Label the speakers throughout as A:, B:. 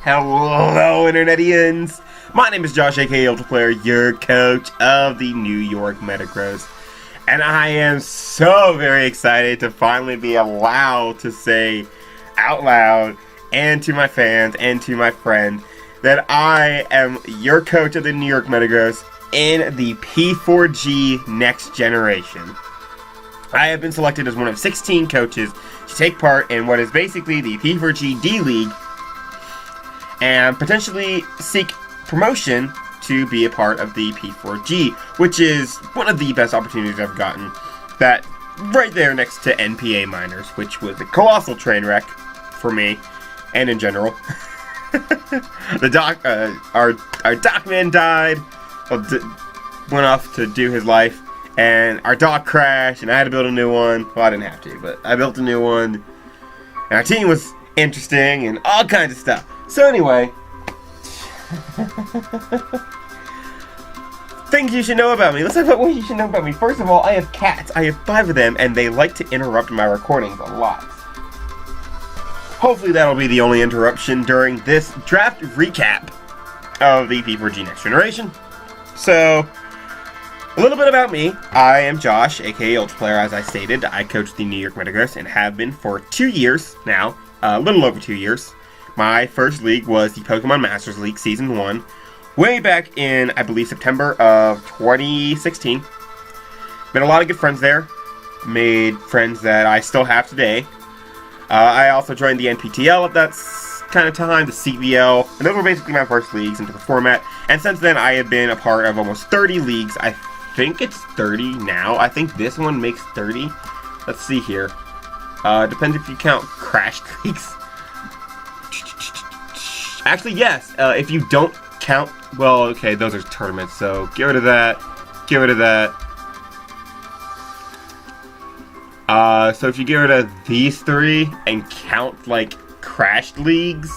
A: Hello, Internetians! My name is Josh, aka ALOHA Player, your coach of the New York Metagross. And I am so very excited to finally be allowed to say out loud and to my fans and to my friend that I am your coach of the New York Metagross in the P4G Next Generation. I have been selected as one of 16 coaches to take part in what is basically the P4G D League and potentially seek promotion to be a part of the P4G, which is one of the best opportunities I've gotten. That right there next to NPA Miners, which was a colossal train wreck for me and in general. Our dock man died, went off to do his life. And our dock crashed, and I had to build a new one. Well, I didn't have to, but I built a new one. And our team was interesting, and all kinds of stuff. So anyway, things you should know about me. Let's talk about what you should know about me. First of all, I have cats. I have 5 of them, and they like to interrupt my recordings a lot. Hopefully that'll be the only interruption during this draft recap of the P4G Next Generation. So, a little bit about me. I am Josh, aka ALOHA Player, as I stated. I coach the New York Metagross and have been for 2 years now, a little over 2 years. My first league was the Pokemon Masters League Season 1, way back in, I believe, September of 2016. Made a lot of good friends there. Made friends that I still have today. I also joined the NPTL at that kind of time, the CVL, and those were basically my first leagues into the format. And since then, I have been a part of almost 30 leagues. I think it's 30 now. I think this one makes 30. Let's see here. Depends if you count crashed leagues. Actually, yes. If you don't count, well, okay, those are tournaments, so get rid of that. Get rid of that. So if you get rid of these 3 and count, like, crashed leagues,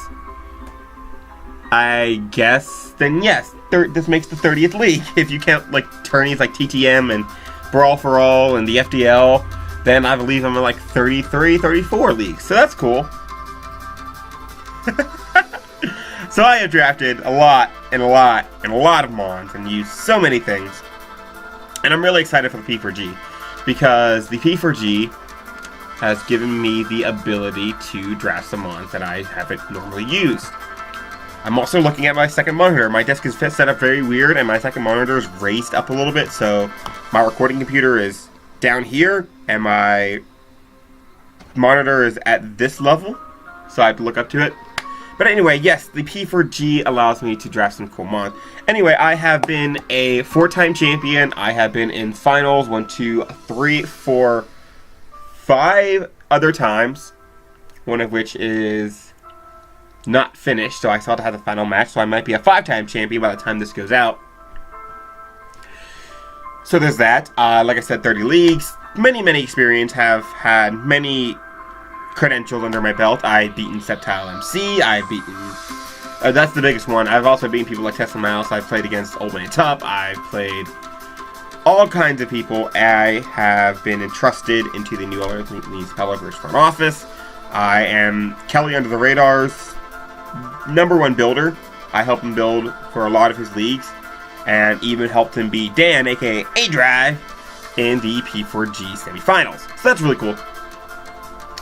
A: I guess, then yes, this makes the 30th league. If you count, like, tourneys like TTM and Brawl for All and the FDL, then I believe I'm in, like, 33, 34 leagues. So that's cool. So I have drafted a lot of Mons and used so many things. And I'm really excited for the P4G, because the P4G has given me the ability to draft some Mons that I haven't normally used. I'm also looking at my second monitor. My desk is set up very weird, and my second monitor is raised up a little bit, so my recording computer is down here, and my monitor is at this level, so I have to look up to it. But anyway, yes, the P4G allows me to draft some cool Mons. Anyway, I have been a 4-time champion. I have been in finals 1, 2, 3, 4, 5 other times, one of which is not finished, so I still have to have the final match, so I might be a 5-time champion by the time this goes out. So there's that. Like I said, 30 leagues, many experience, have had many credentials under my belt. I've beaten Septile MC, I've beaten, that's the biggest one. I've also beaten people like Tesla Mouse, I've played against Old Man Tup, I've played all kinds of people. I have been entrusted into the New Orleans Municipality's front office. I am Kelly Under the Radar's #1 builder. I helped him build for a lot of his leagues, and even helped him beat Dan, aka A-Drive, in the P4G semifinals. So that's really cool.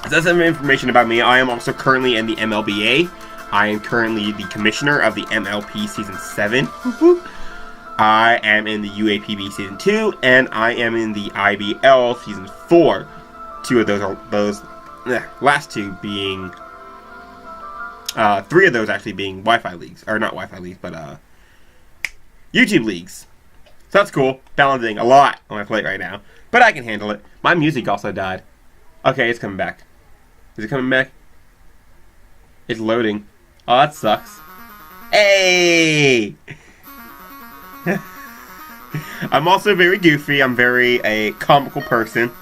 A: So that's some information about me. I am also currently in the MLBA. I am currently the commissioner of the MLP Season 7. I am in the UAPB Season 2, and I am in the IBL Season 4. 2 of those last 2 being, 3 of those actually being Wi-Fi leagues, or not Wi-Fi leagues, but YouTube leagues. So that's cool. Balancing a lot on my plate right now, but I can handle it. My music also died. Okay, it's coming back. Is it coming back? It's loading. Oh, that sucks. Hey! I'm also very goofy. I'm very a comical person.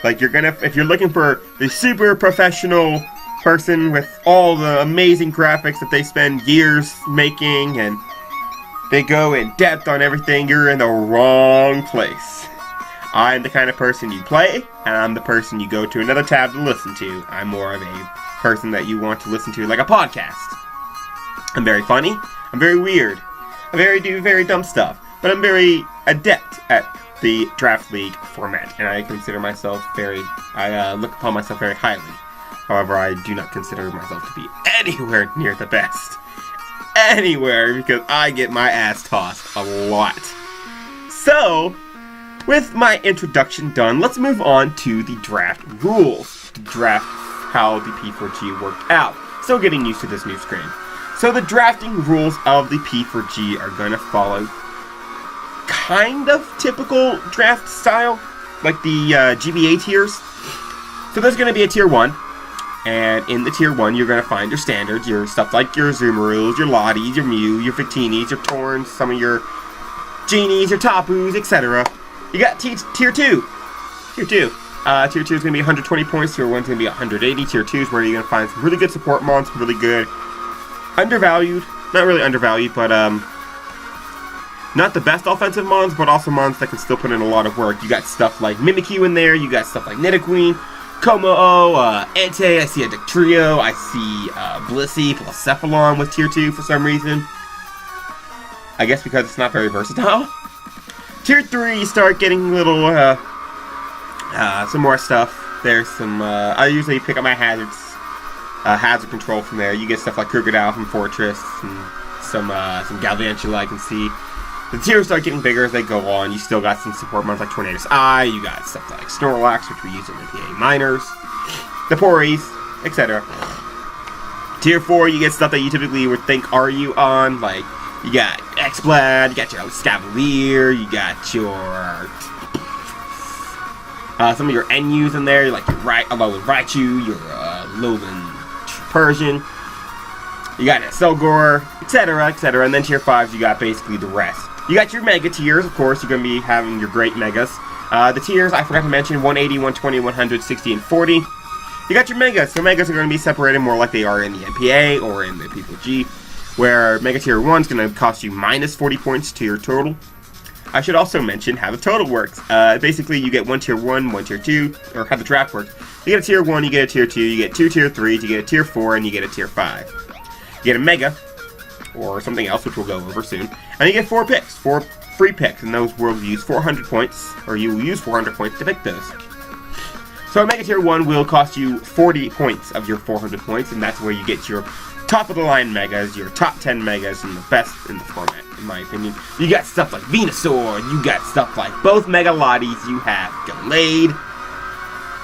A: Like, if you're looking for the super professional person with all the amazing graphics that they spend years making and they go in depth on everything, you're in the wrong place. I'm the kind of person you play, and I'm the person you go to another tab to listen to. I'm more of a person that you want to listen to like a podcast. I'm very funny. I'm very weird. I do very dumb stuff. But I'm very adept at the draft league format, and I consider myself I look upon myself very highly. However, I do not consider myself to be anywhere near the best. Anywhere, because I get my ass tossed a lot. So, with my introduction done, let's move on to the draft rules. The draft, how the P4G worked out. So getting used to this new screen. So the drafting rules of the P4G are going to follow kind of typical draft style, like the GBA tiers. So there's going to be a tier 1, and in the tier 1 you're going to find your standards, your stuff like your Zumarus, your Lotties, your Mew, your Victinis, your Torns, some of your Genies, your Tapus, etc. You got tier 2. Tier 2. Tier 2 is going to be 120 points, tier 1 is going to be 180, tier 2 is where you're going to find some really good support mons, really good, undervalued, not really undervalued, but not the best offensive mons, but also mons that can still put in a lot of work. You got stuff like Mimikyu in there, you got stuff like Nidoqueen, Como-o, Entei, I see a Dugtrio, I see Blissey plus Cephalon with tier 2 for some reason. I guess because it's not very versatile. Tier 3, you start getting little, some more stuff. There's some, I usually pick up my hazards, hazard control from there. You get stuff like Krookodile from Fortress, and some Galvantula I can see. The tiers start getting bigger as they go on. You still got some support mons like Tornadus Eye, you got stuff like Snorlax, which we use in the PA Miners, the Pories, etc. Tier 4, you get stuff that you typically would think you on, like, you got X-Blad, you got your Scavalier, you got your, some of your NUs in there, like your Alolan Raichu, your Alolan Persian, you got Selgor, etc., etc., and then tier 5s, you got basically the rest. You got your Mega tiers, of course, you're going to be having your great Megas. The tiers, I forgot to mention, 180, 120, 100, 60, and 40. You got your Megas, so Megas are going to be separated more like they are in the MPA or in the P4G, where Mega Tier 1 is going to cost you minus 40 points to your total. I should also mention how the total works. Basically, you get one Tier 1, one Tier 2, or how the draft works. You get a Tier 1, you get a Tier 2, you get 2 Tier 3s, you get a Tier 4, and you get a Tier 5. You get a Mega, or something else, which we'll go over soon, and you get 4 picks, 4 free picks, and those will use 400 points, or you will use 400 points to pick those. So a Mega Tier 1 will cost you 40 points of your 400 points, and that's where you get your top-of-the-line Megas, your top 10 Megas, and the best in the format, in my opinion. You got stuff like Venusaur, you got stuff like both Mega Lotties, you have Gallade,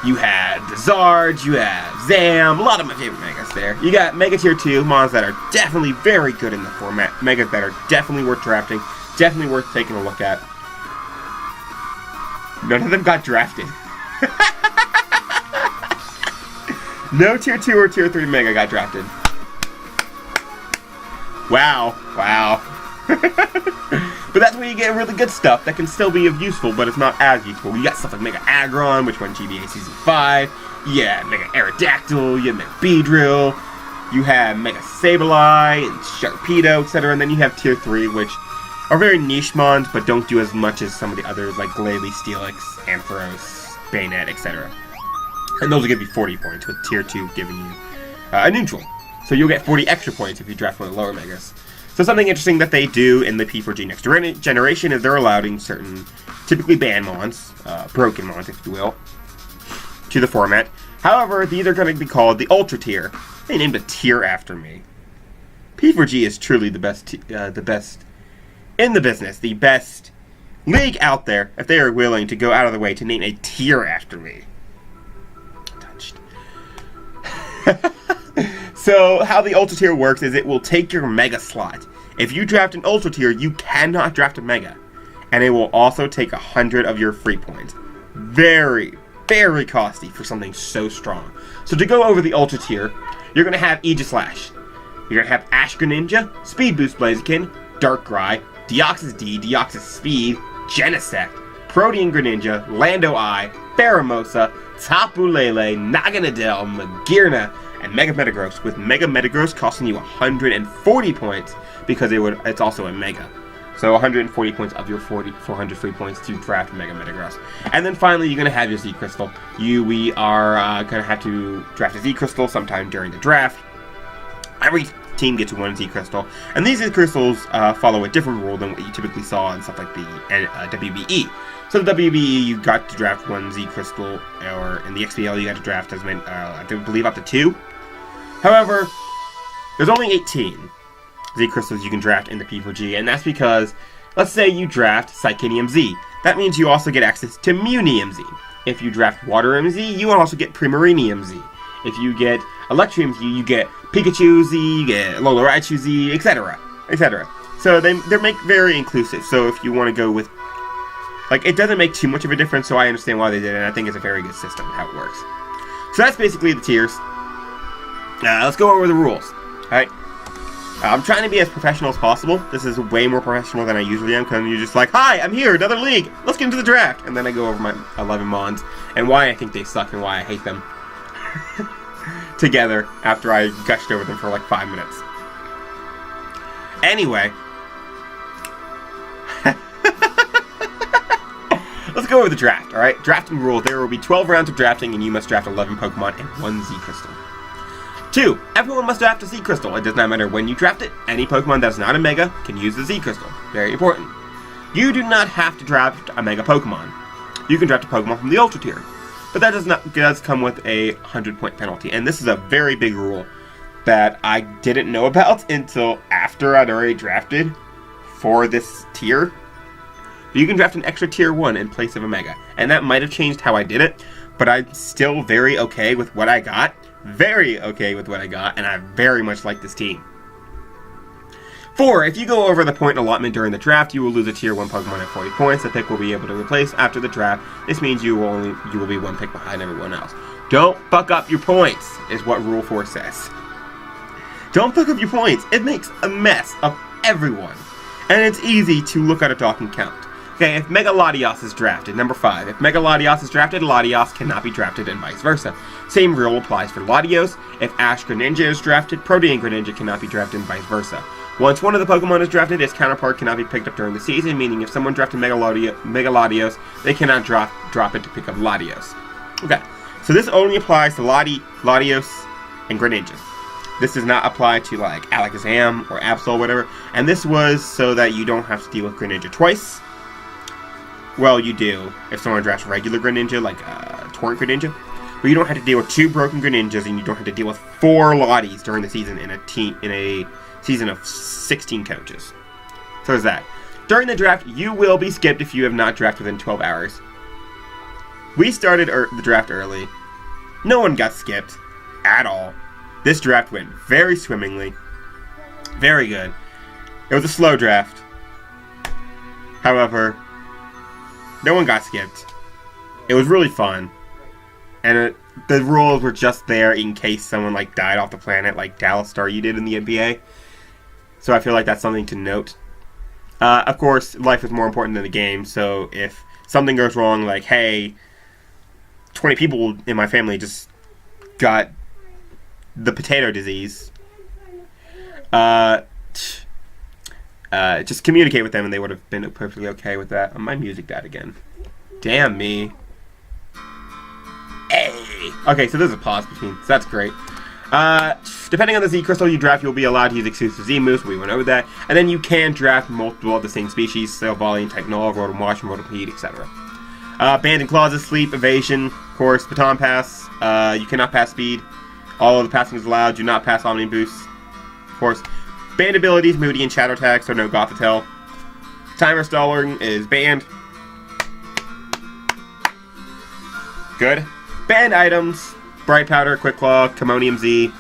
A: you have Blizzard, you have Zam, a lot of my favorite Megas there. You got Mega Tier 2 mons that are definitely very good in the format, Megas that are definitely worth drafting, definitely worth taking a look at. None of them got drafted. No Tier 2 or Tier 3 Mega got drafted. Wow. Wow. But that's where you get really good stuff that can still be useful, but it's not as useful. You got stuff like Mega Aggron, which won GBA Season 5. Yeah, Mega Aerodactyl, you have Mega Beedrill, you have Mega Sableye, and Sharpedo, etc. And then you have Tier 3, which are very niche mons, but don't do as much as some of the others, like Glalie, Steelix, Ampharos, Bayonet, etc. And those will give you 40 points, with Tier 2 giving you a neutral. So you'll get 40 extra points if you draft one of the lower Megas. So something interesting that they do in the P4G Next Generation is they're allowing certain, typically banned mons, broken mons if you will, to the format. However, these are going to be called the Ultra Tier. They named a tier after me. P4G is truly the best in the business, the best league out there, if they are willing to go out of the way to name a tier after me. Touched. So, how the Ultra Tier works is it will take your Mega slot. If you draft an Ultra Tier, you cannot draft a Mega. And it will also take 100 of your free points. Very, very costly for something so strong. So to go over the Ultra Tier, you're going to have Aegislash. You're going to have Ash Greninja, Speed Boost Blaziken, Darkrai, Deoxys D, Deoxys Speed, Genesect, Protean Greninja, Lando Eye, Pheromosa, Tapu Lele, Naganadel, Magearna, and Mega Metagross, with Mega Metagross costing you 140 points because it's also a Mega. So 140 points of your 400 free points to draft Mega Metagross. And then finally, you're going to have your Z-Crystal. We are going to have to draft a Z-Crystal sometime during the draft. Every team gets 1 Z crystal. And these Z crystals follow a different rule than what you typically saw in stuff like the WBE. So the WBE, you got to draft 1 Z crystal, or in the XBL, you got to draft as many, I believe up to 2. However, there's only 18 Z crystals you can draft in the P4G, and that's because, let's say you draft Psychinium Z. That means you also get access to Munium Z. If you draft Waterium Z, you will also get Primarinium Z. If you get Electrium Z, you get Pikachu Z, you get Alola Raichu Z, etc., etc. So they're very inclusive. So if you want to go with, like, it doesn't make too much of a difference, so I understand why they did it, and I think it's a very good system, how it works. So that's basically the tiers. Let's go over the rules. Alright? I'm trying to be as professional as possible. This is way more professional than I usually am, because you're just like, hi, I'm here, another league, let's get into the draft. And then I go over my 11 mons, and why I think they suck, and why I hate them. Together, after I gushed over them for like 5 minutes. Anyway. Let's go over the draft, alright? Drafting rules. There will be 12 rounds of drafting, and you must draft 11 Pokemon and 1 Z Crystal. 2. Everyone must draft a Z Crystal. It does not matter when you draft it. Any Pokemon that is not a Mega can use the Z Crystal. Very important. You do not have to draft a Mega Pokemon. You can draft a Pokemon from the Ultra tier. But that does come with a 100-point penalty. And this is a very big rule that I didn't know about until after I'd already drafted for this tier. You can draft an extra tier 1 in place of a Mega. And that might have changed how I did it, but I'm still very okay with what I got. Very okay with what I got, and I very much like this team. 4. If you go over the point allotment during the draft, you will lose a tier 1 Pokemon at 40 points. The pick will be able to replace after the draft. This means you will be 1 pick behind everyone else. Don't fuck up your points, is what Rule 4 says. Don't fuck up your points. It makes a mess of everyone. And it's easy to look at a dock and count. Okay, if Mega Latios is drafted, number 5. If Mega Latios is drafted, Latios cannot be drafted and vice versa. Same rule applies for Latios. If Ash Greninja is drafted, Protean Greninja cannot be drafted and vice versa. Once one of the Pokemon is drafted, its counterpart cannot be picked up during the season, meaning if someone drafted Mega Latios, they cannot drop it to pick up Latios. Okay, so this only applies to Latios and Greninja. This does not apply to, like, Alakazam or Absol, whatever. And this was so that you don't have to deal with Greninja twice. Well, you do if someone drafts regular Greninja, like Torrent Greninja. But you don't have to deal with 2 broken Greninjas, and you don't have to deal with 4 Lotties during the season in a season of 16 coaches. So there's that. During the draft, you will be skipped if you have not drafted within 12 hours. We started the draft early. No one got skipped at all. This draft went very swimmingly. Very good. It was a slow draft. However, no one got skipped. It was really fun. And the rules were just there in case someone like died off the planet like Dallas Staryu did in the NBA. So I feel like that's something to note. Of course, life is more important than the game, so if something goes wrong, like, hey, 20 people in my family just got the potato disease, just communicate with them and they would have been perfectly okay with that. My music died again. Damn me. Hey! Okay, so there's a pause between, so that's great. Depending on the Z Crystal you draft, you'll be allowed to use exclusive Z moves. We went over that. And then you can draft multiple of the same species, so Volley, Technol, Rotom Wash, and Rotom Heat, etc. Band and Claws is Sleep, Evasion, of course, Baton Pass. You cannot pass Speed. All of the passing is allowed. Do not pass Omni Boost. Of course. Banned abilities, Moody and Shadow Tag, so no Gothitelle. Timer Stalling is banned. Good. Banned items, Bright Powder, Quick Claw, Commonium Z.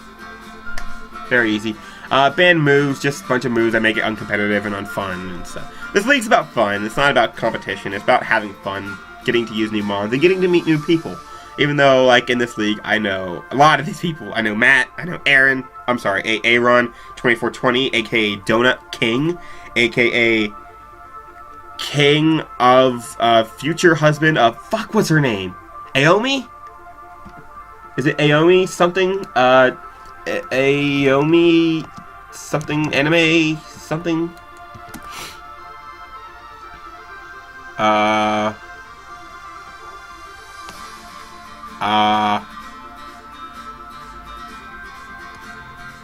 A: Very easy. Banned moves, just a bunch of moves that make it uncompetitive and unfun and stuff. This league's about fun. It's not about competition. It's about having fun, getting to use new mons, and getting to meet new people. Even though, like, in this league, I know a lot of these people. I know Matt, I know Aaron, I'm sorry, Aaron 2420, a.k.a. Donut King, a.k.a. King of future husband of, fuck, what's her name? Aomi? Is it Aomi something? Aomi something, anime something?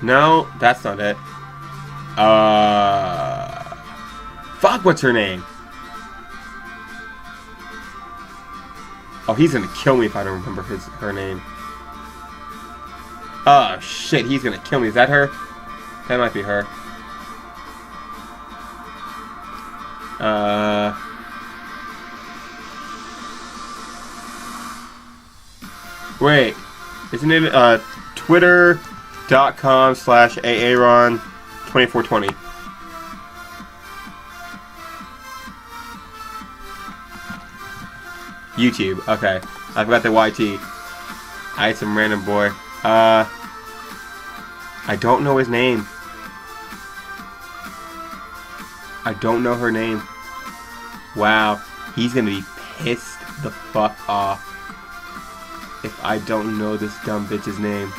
A: No, that's not it. Fuck, what's her name? Oh, he's gonna kill me if I don't remember her name. Oh, shit, he's gonna kill me. Is that her? That might be her. Wait. Isn't it, twitter.com/aaron2420. YouTube. Okay. I forgot the YT. I had some random boy. I don't know his name. I don't know her name. Wow. He's gonna be pissed the fuck off if I don't know this dumb bitch's name.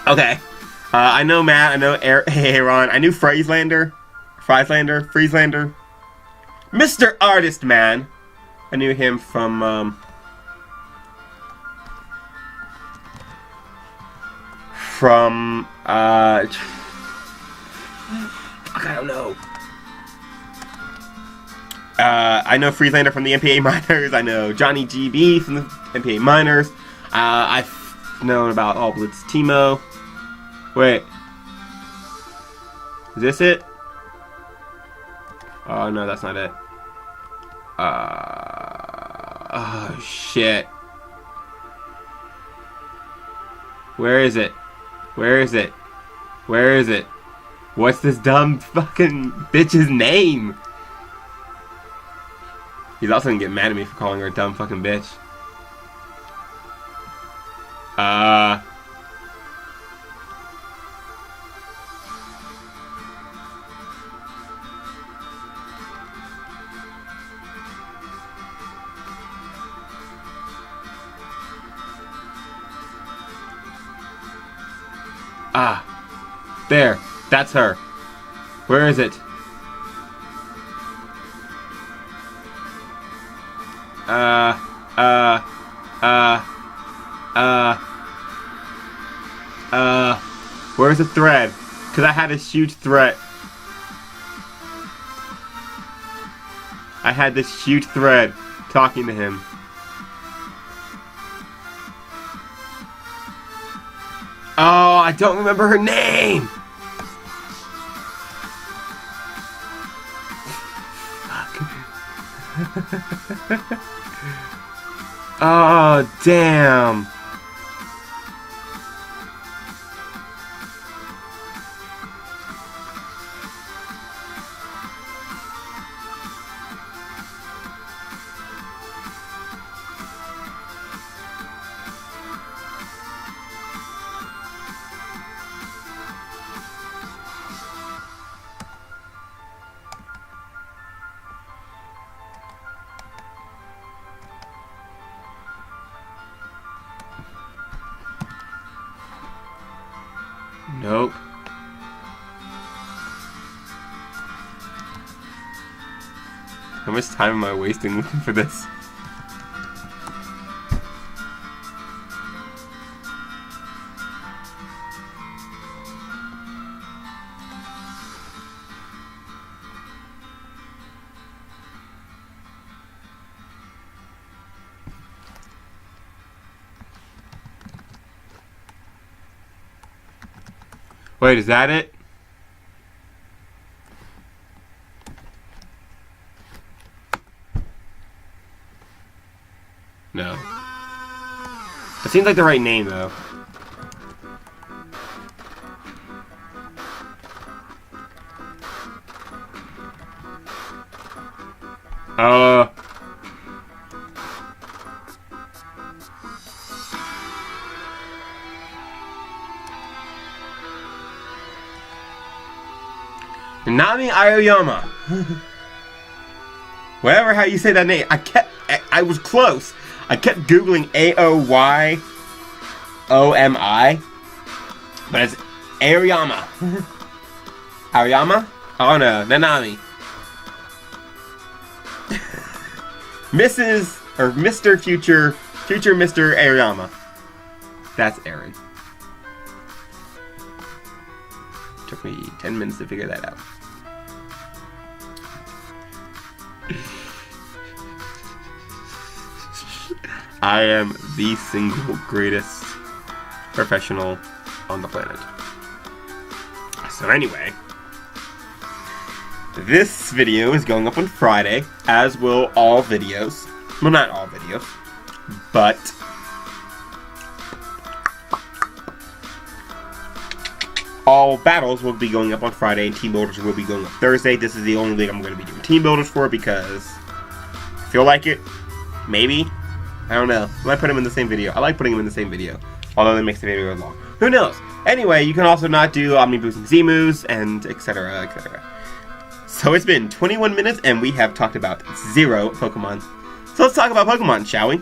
A: Okay. I know Matt, I know Aaron, I knew Frieslander. Mr. Artist Man. I knew him from, I don't know. I know Frieslander from the MPA Miners. I know Johnny GB from the MPA Miners. I've known about All Blitz Timo. Wait. Is this it? Oh, no, that's not it. Oh, shit. Where is it? Where is it? Where is it? What's this dumb fucking bitch's name? He's also gonna get mad at me for calling her a dumb fucking bitch. There. That's her. Where is it? Where's the thread? Because I had this huge thread. I had this huge thread talking to him. Oh, I don't remember her name! Fuck. Oh, damn. Nope. How much time am I wasting looking for this? Wait, is that it? No. It seems like the right name, though. Nami Aoyama. Whatever how you say that name. I was close. I kept Googling A-O-Y-O-M-I. But it's Aoyama. Aoyama? Oh no, Nanami. Mrs. or Mr. Future Mr. Aoyama. That's Aaron. Took me 10 minutes to figure that out. I am the single greatest professional on the planet. So anyway, this video is going up on Friday, as will all videos. Well, not all videos, but all battles will be going up on Friday, and team builders will be going up Thursday. This is the only league I'm going to be doing team builders for because I feel like it. Maybe. I don't know. I might put them in the same video. I like putting them in the same video, although it makes the video long. Who knows? Anyway, you can also not do Omni Boosting Z moves, and etc., etc. So it's been 21 minutes, and we have talked about 0 Pokemon. So let's talk about Pokemon, shall we?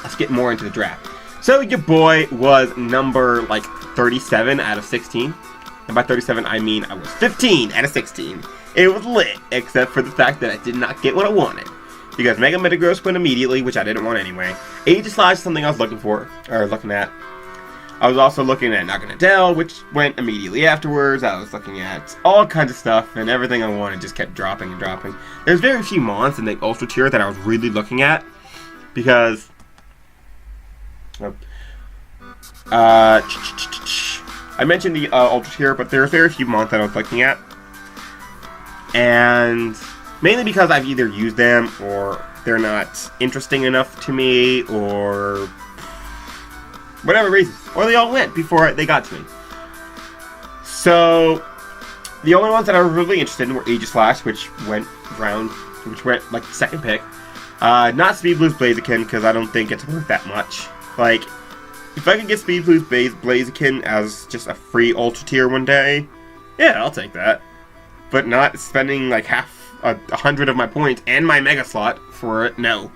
A: Let's get more into the draft. So your boy was number, like, 37 out of 16. And by 37, I mean I was 15 out of 16. It was lit, except for the fact that I did not get what I wanted. Because Mega Metagross went immediately, which I didn't want anyway. Aegislash is something I was looking at. I was also looking at Naganadel, which went immediately afterwards. I was looking at all kinds of stuff, and everything I wanted just kept dropping and dropping. There's very few mons in the Ultra tier that I was really looking at, because I mentioned the Ultra tier, but there are very few mons that I was looking at, and mainly because I've either used them, or they're not interesting enough to me, or whatever reason. Or they all went before they got to me. So, the only ones that I was really interested in were Aegislash, which went like the second pick. Not Speed Blues Blaziken, because I don't think it's worth that much. Like, if I could get Speed Blues Blaziken as just a free Ultra tier one day, yeah, I'll take that. But not spending like 100 of my points and my Mega Slot for it, no.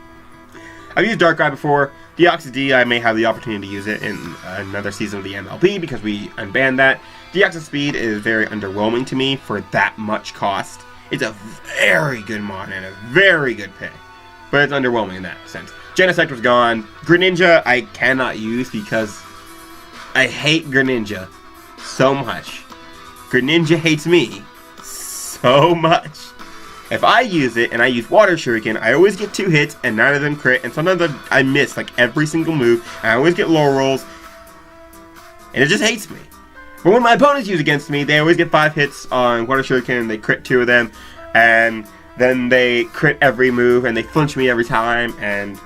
A: I've used Darkrai before. Deoxys-D, I may have the opportunity to use it in another season of the MLP because we unbanned that. Deoxys-Speed is very underwhelming to me for that much cost. It's a very good mod and a very good pick, but it's underwhelming in that sense. Genesect was gone. Greninja I cannot use because I hate Greninja so much. Greninja hates me so much. If I use it, and I use Water Shuriken, I always get 2 hits, and none of them crit, and sometimes I miss, like, every single move, and I always get low rolls, and it just hates me. But when my opponents use against me, they always get 5 hits on Water Shuriken, they crit 2 of them, and then they crit every move, and they flinch me every time, and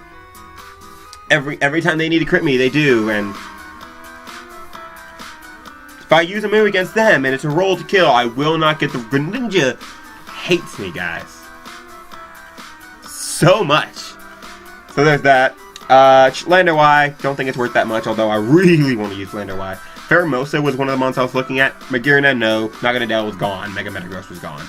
A: every time they need to crit me, they do, and if I use a move against them, and it's a roll to kill, I will not get the Greninja. Hates me, guys, so much. So there's that. Lander Y, don't think it's worth that much, although I really want to use Lander Y. Pheromosa was one of the mons I was looking at. Magearna, no. Naganadel was gone. Mega Metagross was gone.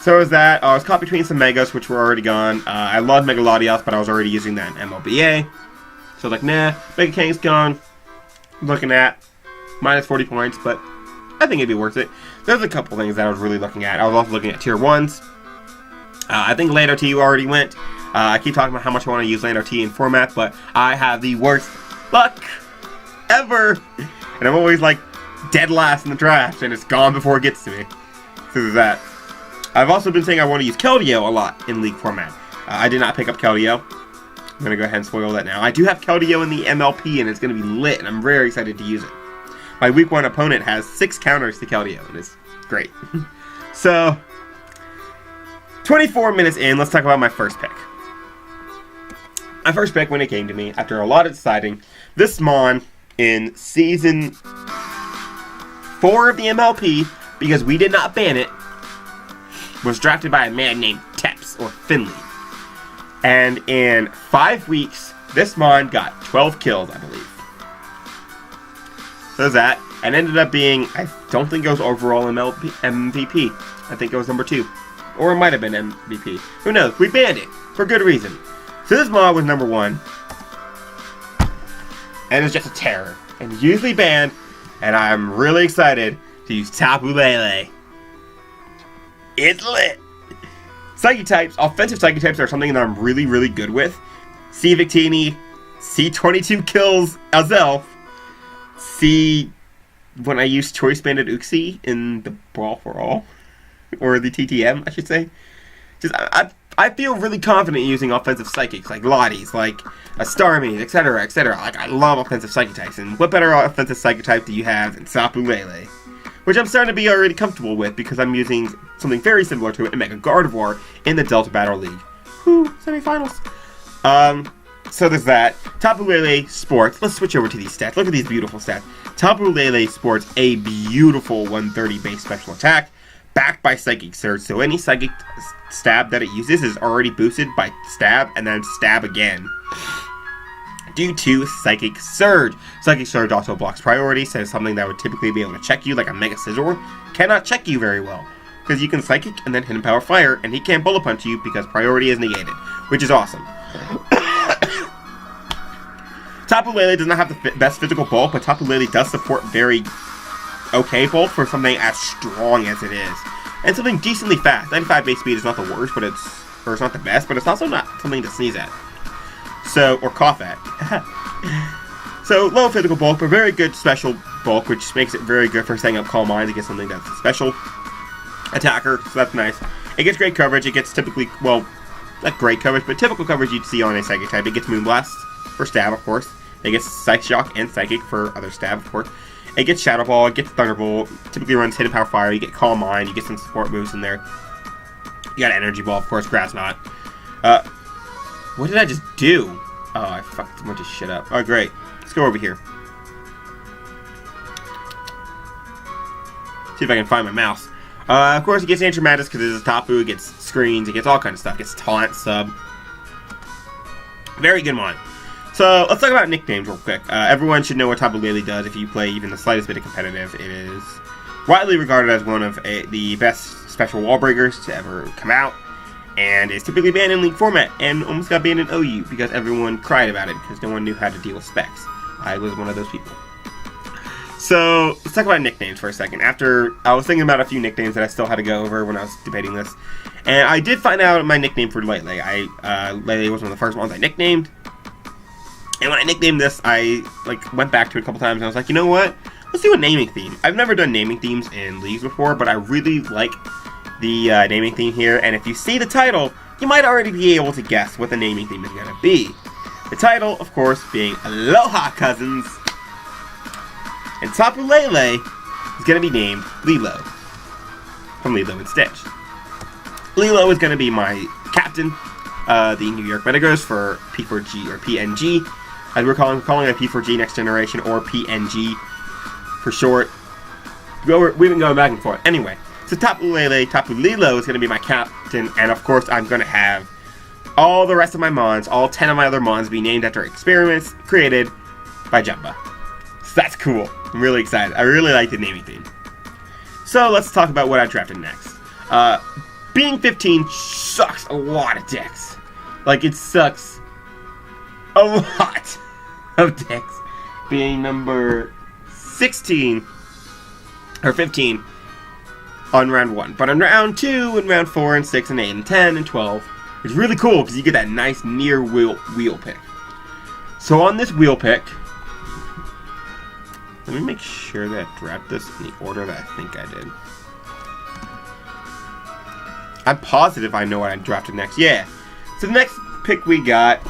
A: So is that. I was caught between some Megas, which were already gone. I loved Mega Latios, but I was already using that in MLBA. So like, nah. Mega Kang's gone. Looking at minus 40 points, but I think it'd be worth it. There's a couple things that I was really looking at. I was also looking at tier 1s. I think Lando T already went. I keep talking about how much I want to use Lando T in format, but I have the worst luck ever. And I'm always like dead last in the draft, and it's gone before it gets to me. So there's that. I've also been saying I want to use Keldeo a lot in League format. I did not pick up Keldeo. I'm going to go ahead and spoil that now. I do have Keldeo in the MLP, and it's going to be lit, and I'm very excited to use it. My week 1 opponent has 6 counters to Keldeo, and it's great. So, 24 minutes in, let's talk about my first pick. My first pick, when it came to me, after a lot of deciding, this Mon in Season 4 of the MLP, because we did not ban it, was drafted by a man named Teps, or Finley. And in 5 weeks, this Mon got 12 kills, I believe. So that, and ended up being, I don't think it was overall MVP. I think it was number 2. Or it might have been MVP. Who knows? We banned it, for good reason. So this mod was number 1. And it's just a terror. And it's usually banned, and I'm really excited to use Tapu Lele. It's lit! Psychic types, offensive psychic types are something that I'm really, really good with. C. Victini, C. 22 kills Azelf, C. when I use Choice Banded Uxie in the Brawl for All, or the TTM, I should say. Just I feel really confident using offensive psychics, like Lottie's, like a Starmie, etc., etc. Like, I love offensive psychic types, and what better offensive psychic type do you have than Tapu Lele? Which I'm starting to be already comfortable with, because I'm using something very similar to it in Mega Gardevoir in the Delta Battle League. Whew, semifinals. So there's that. Tapu Lele sports. Let's switch over to these stats. Look at these beautiful stats. Tapu Lele sports a beautiful 130 base special attack, backed by Psychic Surge. So any Psychic stab that it uses is already boosted by stab, and then stab again, due to Psychic Surge. Psychic Surge also blocks priority, so something that would typically be able to check you, like a Mega Scizor, cannot check you very well. Because you can Psychic and then Hidden Power Fire, and he can't Bullet Punch you because priority is negated, which is awesome. Tapu Lele does not have the best physical bulk, but Tapu Lele does support very okay bulk for something as strong as it is. And something decently fast. 95 base speed is not the worst, but it's not the best, but it's also not something to sneeze at. So, or cough at. So, low physical bulk, but very good special bulk, which makes it very good for setting up Calm Mind to get something that's a special attacker, so that's nice. It gets great coverage. It gets typically, well, not great coverage, but typical coverage you'd see on a Psychic type. It gets Moonblast for stab, of course. It gets Psych Shock and Psychic for other stab, of course. It gets Shadow Ball, it gets Thunderbolt, typically runs Hidden Power Fire, you get Calm Mind, you get some support moves in there. You got Energy Ball, of course, Grass Knot. What did I just do? Oh, I fucked a bunch of shit up. Oh, great. Let's go over here. See if I can find my mouse. Of course, it gets Ancient Madness because it's a Tapu, it gets Screens, it gets all kinds of stuff. It gets Taunt, Sub. Very good one. So, let's talk about nicknames real quick. Everyone should know what Tapu Lele does if you play even the slightest bit of competitive. It is widely regarded as one of the best special wall breakers to ever come out, and is typically banned in League format, and almost got banned in OU because everyone cried about it because no one knew how to deal with specs. I was one of those people. So, let's talk about nicknames for a second. After, I was thinking about a few nicknames that I still had to go over when I was debating this, and I did find out my nickname for Lele. Lele was one of the first ones I nicknamed. And when I nicknamed this, I went back to it a couple times and I was like, you know what? Let's do a naming theme. I've never done naming themes in leagues before, but I really like the naming theme here. And if you see the title, you might already be able to guess what the naming theme is going to be. The title, of course, being Aloha Cousins. And Tapu Lele is going to be named Lilo, from Lilo and Stitch. Lilo is going to be my captain, the New York Metagross for P4G or PNG. As we're calling it P4G Next Generation, or PNG for short. We've been going back and forth. Anyway, so Tapu Lilo is going to be my captain, and of course I'm going to have all the rest of my Mons, all 10 of my other Mons, be named after experiments created by Jumba. So that's cool. I'm really excited. I really like the naming theme. So let's talk about what I drafted next. Being 15 sucks a lot of dicks. Like, it sucks a lot of dicks. Being number 16 or 15 on round 1. But on round 2 and round 4 and 6 and 8 and 10 and 12, it's really cool because you get that nice near wheel pick. So on this wheel pick, let me make sure that I draft this in the order that I think I did. I'm positive I know what I drafted next. Yeah. So the next pick we got,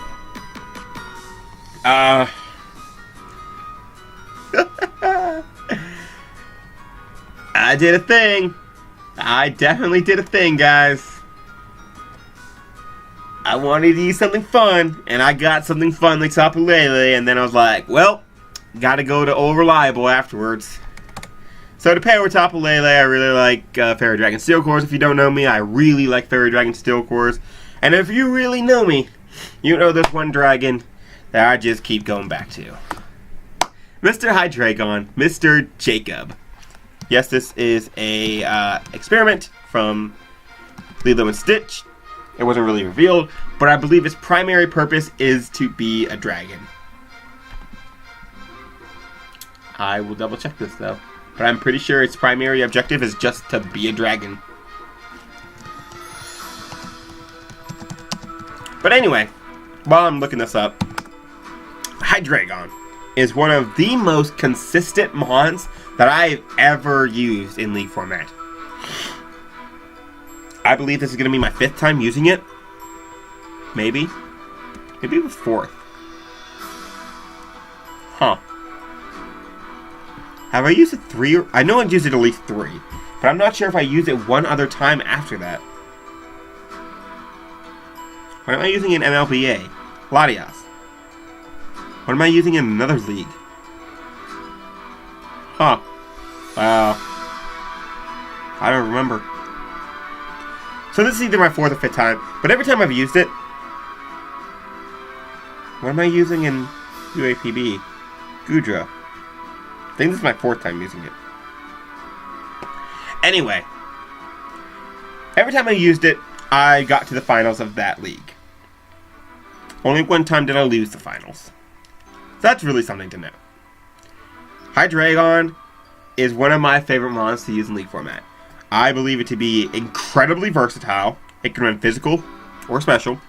A: I did a thing. I definitely did a thing, guys. I wanted to use something fun, and I got something fun like Tapu Lele, and then I was like, well, gotta go to Old Reliable afterwards. So to pair with Tapu Lele, I really like Fairy Dragon Steel Cores. If you don't know me, I really like Fairy Dragon Steel Cores. And if you really know me, you know there's one dragon that I just keep going back to. Mr. Hydreigon, Mr. Jacob. Yes, this is a experiment from Lilo and Stitch. It wasn't really revealed, but I believe its primary purpose is to be a dragon. I will double check this though, but I'm pretty sure its primary objective is just to be a dragon. But anyway, while I'm looking this up, Hydreigon is one of the most consistent mons that I've ever used in League format. I believe this is going to be my 5th time using it. Maybe the 4th. Huh. Have I used it 3? I know I've used it at least 3. But I'm not sure if I used it one other time after that. What am I using in MLBA? Latias. What am I using in another league? Huh. Wow. I don't remember. So this is either my 4th or 5th time, but every time I've used it... What am I using in UAPB? Goodra. I think this is my 4th time using it. Anyway. Every time I used it, I got to the finals of that league. Only one time did I lose the finals. That's really something to know. Hydreigon is one of my favorite mons to use in League format. I believe it to be incredibly versatile. It can run physical or special.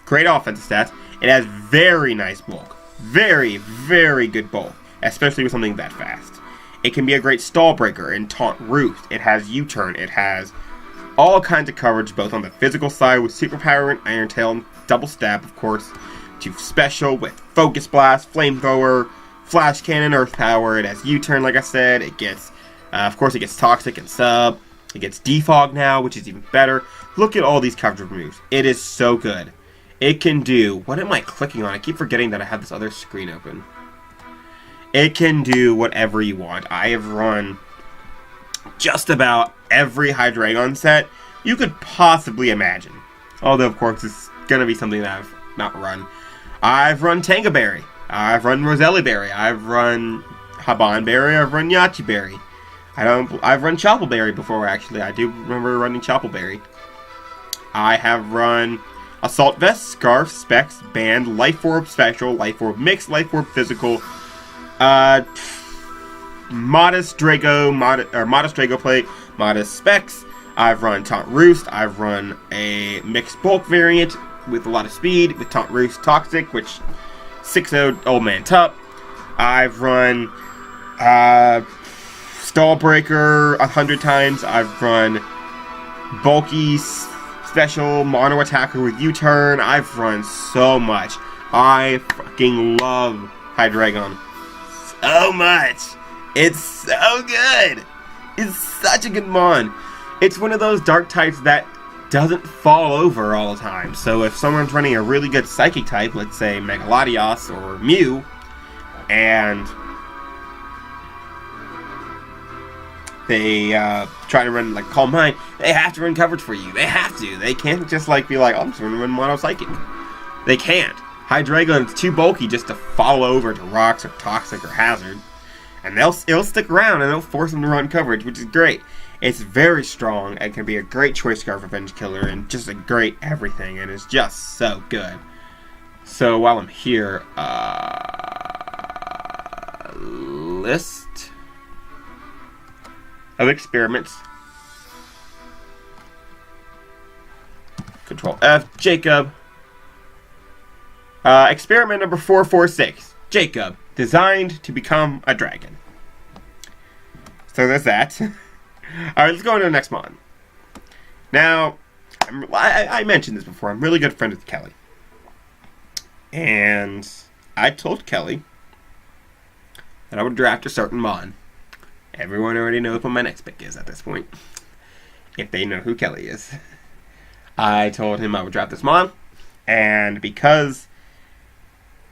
A: Great offensive stats. It has very nice bulk. Very, very good bulk. Especially with something that fast. It can be a great stall breaker in Taunt Roost. It has U-turn. It has all kinds of coverage both on the physical side with Superpower and Iron Tail and Double Stab, of course. To special with Focus Blast, Flamethrower, Flash Cannon, Earth Power. It has U-turn, like I said. It gets, of course, it gets Toxic and Sub. It gets Defog now, which is even better. Look at all these coverage moves. It is so good. It can do... What am I clicking on? I keep forgetting that I have this other screen open. It can do whatever you want. I have run just about every Hydreigon set you could possibly imagine. Although, of course, it's going to be something that I've not run. I've run Tanga Berry. I've run Roselli Berry. I've run Haban Berry. I've run Yachi Berry. I've run Chapel Berry before, actually. I do remember running Chapel Berry. I have run Assault Vest, Scarf, Specs, Band, Life Orb Special, Life Orb Mix, Life Orb Physical, Modest Drago, Modest Drago Plate, Modest Specs. I've run Taunt Roost. I've run a mixed bulk variant with a lot of speed with Taunt Roost Toxic, which 6-0 Old Man Tup. I've run Stall Breaker 100 times. I've run Bulky Special Mono Attacker with U-Turn. I've run so much. I fucking love Hydreigon so much. It's so good. It's such a good mon. It's one of those dark types that doesn't fall over all the time. So if someone's running a really good Psychic type, let's say Mega Latias or Mew, and they try to run like Calm Mind, they have to run coverage for you. They have to. They can't just like be like, oh, I'm just going to run Mono Psychic. They can't. Hydreigon's too bulky just to fall over to Rocks or Toxic or Hazard. And it'll stick around and it'll force them to run coverage, which is great. It's very strong and can be a great choice scarf revenge killer and just a great everything, and it's just so good. So while I'm here, list of experiments. Control F, Jacob. Experiment number 446. Jacob, designed to become a dragon. So there's that. Alright, let's go on to the next mon. Now, I mentioned this before. I'm really good friends with Kelly. And I told Kelly that I would draft a certain mon. Everyone already knows what my next pick is at this point. If they know who Kelly is. I told him I would draft this mon. And because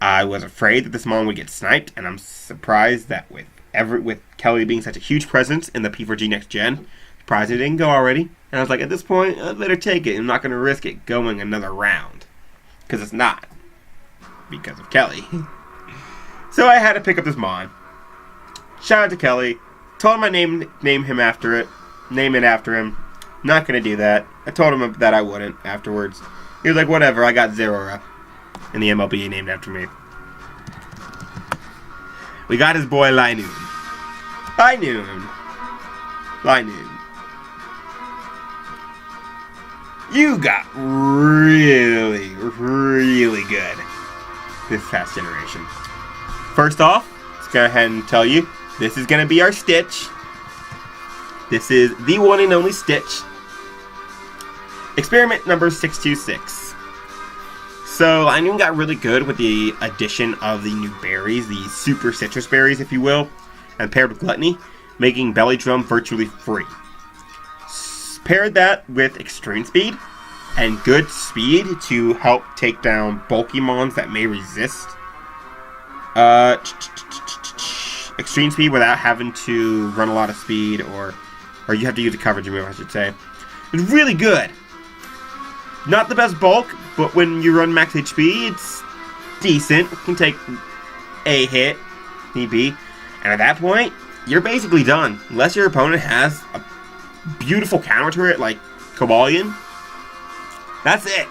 A: I was afraid that this mon would get sniped, and I'm surprised that with Kelly being such a huge presence in the P4G Next Gen, surprised it didn't go already. And I was like, at this point, I'd better take it. I'm not going to risk it going another round. Because it's not. Because of Kelly. So I had to pick up this mon. Shout out to Kelly. Told him I name him after it. Name it after him. Not going to do that. I told him that I wouldn't afterwards. He was like, whatever, I got Zerora in the MLB named after me. We got his boy Linoon. Linoon. You got really, really good this past generation. First off, let's go ahead and tell you, this is going to be our Stitch. This is the one and only Stitch. Experiment number 626. So, I knew got really good with the addition of the new berries, the super citrus berries, if you will, and paired with Gluttony, making Belly Drum virtually free. Paired that with extreme speed and good speed to help take down bulky mons that may resist extreme speed without having to run a lot of speed, or you have to use a coverage move, I should say. It's really good. Not the best bulk, but when you run max HP, it's decent. It can take a hit, need be, and at that point, you're basically done. Unless your opponent has a beautiful counter to it, like Cobalion. That's it.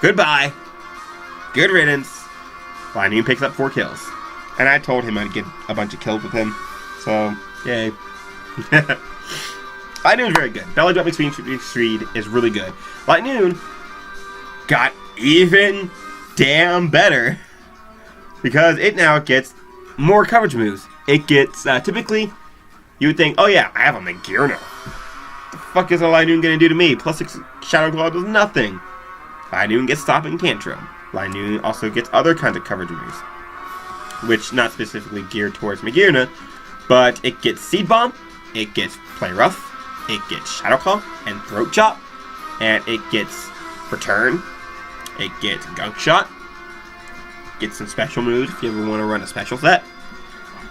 A: Goodbye. Good riddance. Linoon picks up 4 kills. And I told him I'd get a bunch of kills with him. So, yay. Linoon's very good. Belly Drum Extreme Speed is really good. Linoon got even damn better, because it now gets more coverage moves. It gets, typically, you would think, oh yeah, I have a Magearna. What the fuck is a Linoon gonna do to me? Plus Shadow Claw does nothing. Linoon gets Stop and Tantrum. Linoon also gets other kinds of coverage moves, which not specifically geared towards Magearna, but it gets Seed Bomb, it gets Play Rough, it gets Shadow Claw and Throat Chop, and it gets Return, it gets Gunk Shot, gets some special moves if you ever want to run a special set.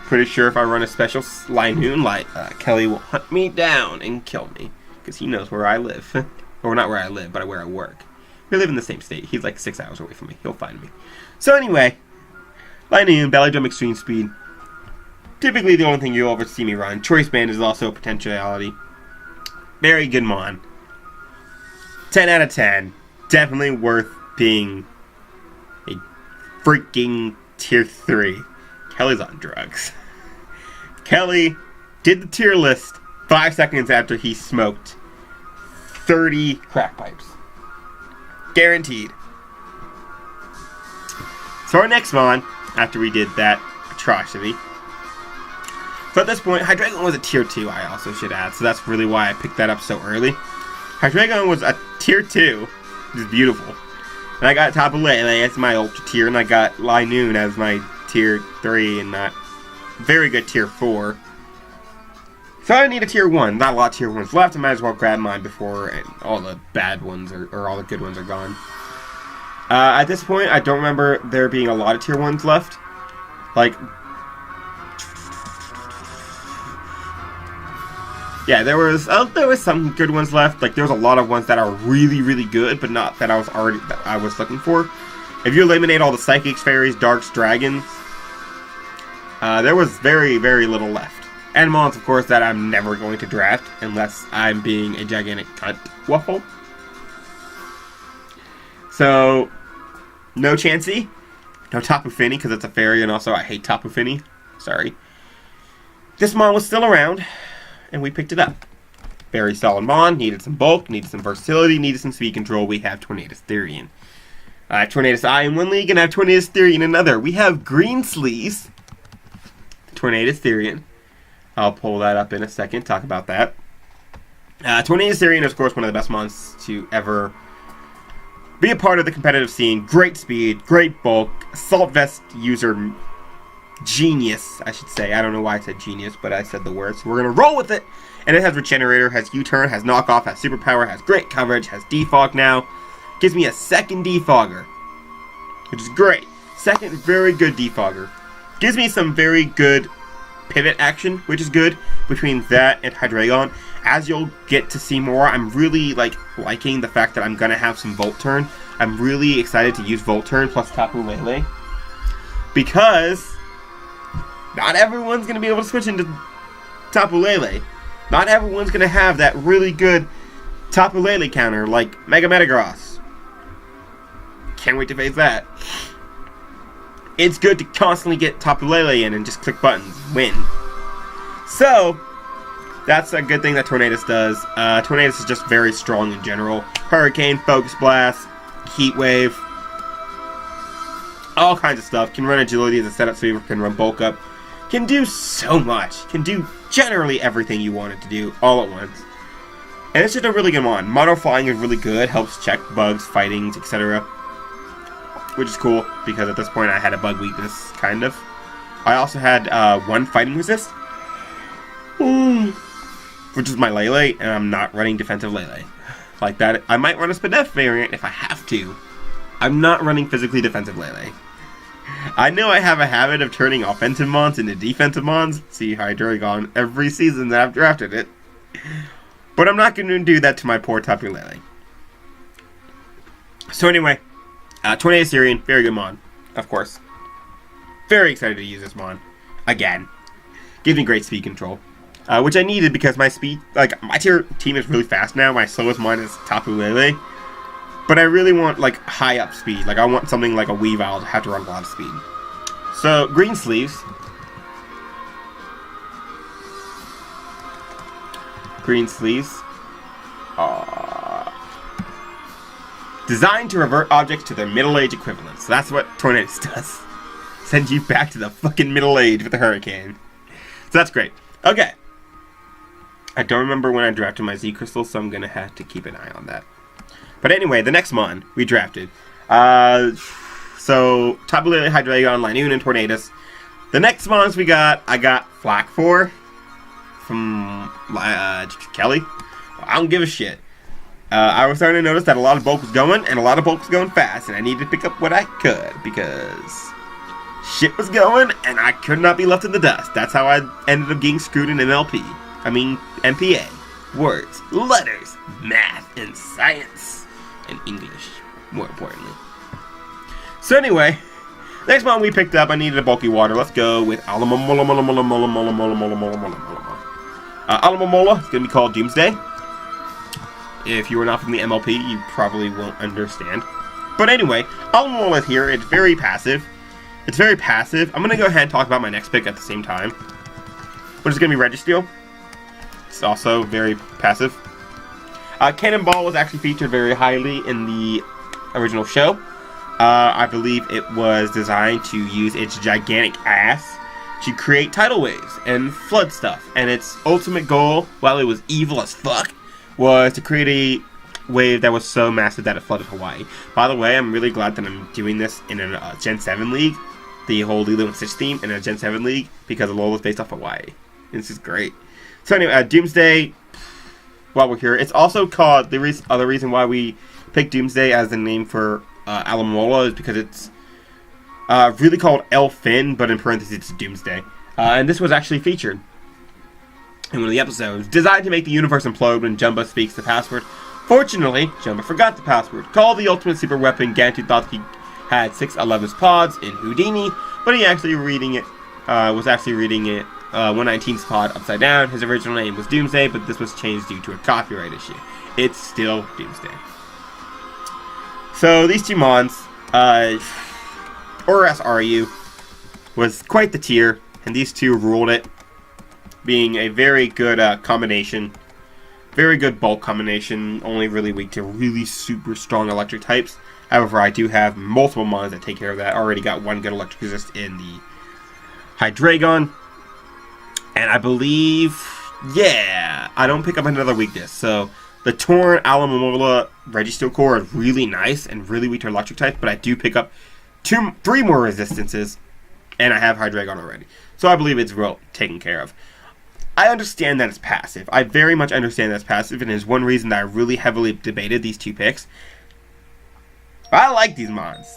A: Pretty sure if I run a special Linoon, like Kelly will hunt me down and kill me, because he knows where I live. Or not where I live, but where I work. We live in the same state. He's like 6 hours away from me. He'll find me. So anyway, Linoon, Belly Drum Extreme Speed. Typically the only thing you'll ever see me run. Choice Band is also a potentiality. Very good mon. 10 out of 10. Definitely worth being a freaking tier 3. Kelly's on drugs. Kelly did the tier list 5 seconds after he smoked 30 crack pipes. Guaranteed. So our next mon, after we did that atrocity. So at this point, Hydreigon was a tier 2, I also should add. So that's really why I picked that up so early. Hydreigon was a tier 2, which is beautiful. And I got Tapu Lele as my ultra tier, and I got Linoon as my tier 3, and that very good tier 4. So I need a tier 1. Not a lot of tier 1s left. I might as well grab mine before all the bad ones or all the good ones are gone. At this point, I don't remember there being a lot of tier 1s left. Like, yeah, there was some good ones left. Like, there was a lot of ones that are really, really good, but not that I was looking for. If you eliminate all the Psychics, Fairies, Darks, Dragons, there was very, very little left. And mons, of course, that I'm never going to draft unless I'm being a gigantic cunt waffle. So, no Chansey, no Tapu Fini, because it's a fairy, and also I hate Tapu Fini. Sorry. This mon was still around, and we picked it up. Very solid mon, needed some bulk, needed some versatility, needed some speed control. We have Tornadus Therian. I have Tornadus I in one league, and I have Tornadus Therian in another. We have Green Sleeves, Tornadus Therian. I'll pull that up in a second, talk about that. Tornadus Therian is, of course, one of the best mons to ever be a part of the competitive scene. Great speed, great bulk, Assault Vest user genius, I should say. I don't know why I said genius, but I said the word, so we're going to roll with it. And it has Regenerator, has U-Turn, has Knockoff, has Superpower, has great coverage, has Defog now. Gives me a second Defogger, which is great. Second very good Defogger. Gives me some very good pivot action, which is good, between that and Hydreigon. As you'll get to see more, I'm really liking the fact that I'm going to have some Volt Turn. I'm really excited to use Volt Turn plus Tapu Lele, because not everyone's going to be able to switch into Tapu Lele. Not everyone's going to have that really good Tapu Lele counter like Mega Metagross. Can't wait to face that. It's good to constantly get Tapu Lele in and just click buttons. Win. So, That's a good thing that Tornadus does. Tornadus is just very strong in general. Hurricane, Focus Blast, Heat Wave, all kinds of stuff. Can run Agility as a setup sweeper, can run Bulk Up. Can do so much. Can do generally everything you want it to do all at once. And it's just a really good mon. Mono Flying is really good, helps check bugs, fightings, etc. Which is cool, because at this point I had a bug weakness, kind of. I also had 1 fighting resist, which is my Lele, and I'm not running defensive Lele. Like that, I might run a Spadef variant if I have to. I'm not running physically defensive Lele. I know I have a habit of turning offensive mons into defensive mons. See Hydreigon every season that I've drafted it. But I'm not going to do that to my poor Tapu Lele. So anyway, Tornadus Syrian, very good mon, of course. Very excited to use this mon. Again. Gives me great speed control. Which I needed because my speed, like, my team is really fast now. My slowest mon is Tapu Lele. But I really want, like, high up speed. Like, I want something like a Weavile to have to run a lot of speed. So, Green Sleeves. Green Sleeves. Designed to revert objects to their middle age equivalents. So that's what Tornadus does. Send you back to the fucking middle age with the Hurricane. So that's great. Okay. I don't remember when I drafted my Z Crystal, so I'm going to have to keep an eye on that. But anyway, the next mon we drafted. So, Tapu Lele, Hydreigon, Linoon, and Tornadus. The next mons we got, I got Flak for from Kelly. I don't give a shit. I was starting to notice that a lot of bulk was going, and a lot of bulk was going fast, and I needed to pick up what I could, because shit was going, and I could not be left in the dust. That's how I ended up getting screwed in MLP. I mean, MPA. Words, letters, math, and science. And English, more importantly. So anyway, next one we picked up, I needed a bulky water. Let's go with Alamomola. Alamomola is going to be called Doomsday. If you are not from the MLP, you probably won't understand. But anyway, Alamomola is here. It's very passive. It's very passive. I'm going to go ahead and talk about my next pick at the same time, which is going to be Registeel. It's also very passive. Cannonball was actually featured very highly in the original show. I believe it was designed to use its gigantic ass to create tidal waves and flood stuff. And its ultimate goal, while it was evil as fuck, was to create a wave that was so massive that it flooded Hawaii. By the way, I'm really glad that I'm doing this in a Gen 7 league. The whole Lilo and Stitch theme in a Gen 7 league, because Alola is based off Hawaii. This is great. So anyway, Doomsday, while we're here, it's also called, the other reason why we picked Doomsday as the name for Alamomola is because it's really called Elfin, but in parentheses it's Doomsday. And this was actually featured in one of the episodes. Designed to make the universe implode when Jumba speaks the password. Fortunately, Jumba forgot the password. Called the ultimate super weapon, Gantu thought he had 6 11's pods in Houdini, but he actually was actually reading it 119's pod upside down. His original name was Doomsday, but this was changed due to a copyright issue. It's still Doomsday. So these two mons, Oras Ryu was quite the tier, and these two ruled it, being a very good combination. Very good bulk combination, only really weak to really super strong electric types. However, I do have multiple mons that take care of that. I already got one good electric resist in the Hydreigon. And I believe, yeah, I don't pick up another weakness. So the Torn Alamomola Registeel core is really nice and really weak to electric type, but I do pick up 3 more resistances, and I have Hydreigon already. So I believe it's well taken care of. I understand that it's passive. I very much understand that it's passive, and is one reason that I really heavily debated these two picks. I like these mons.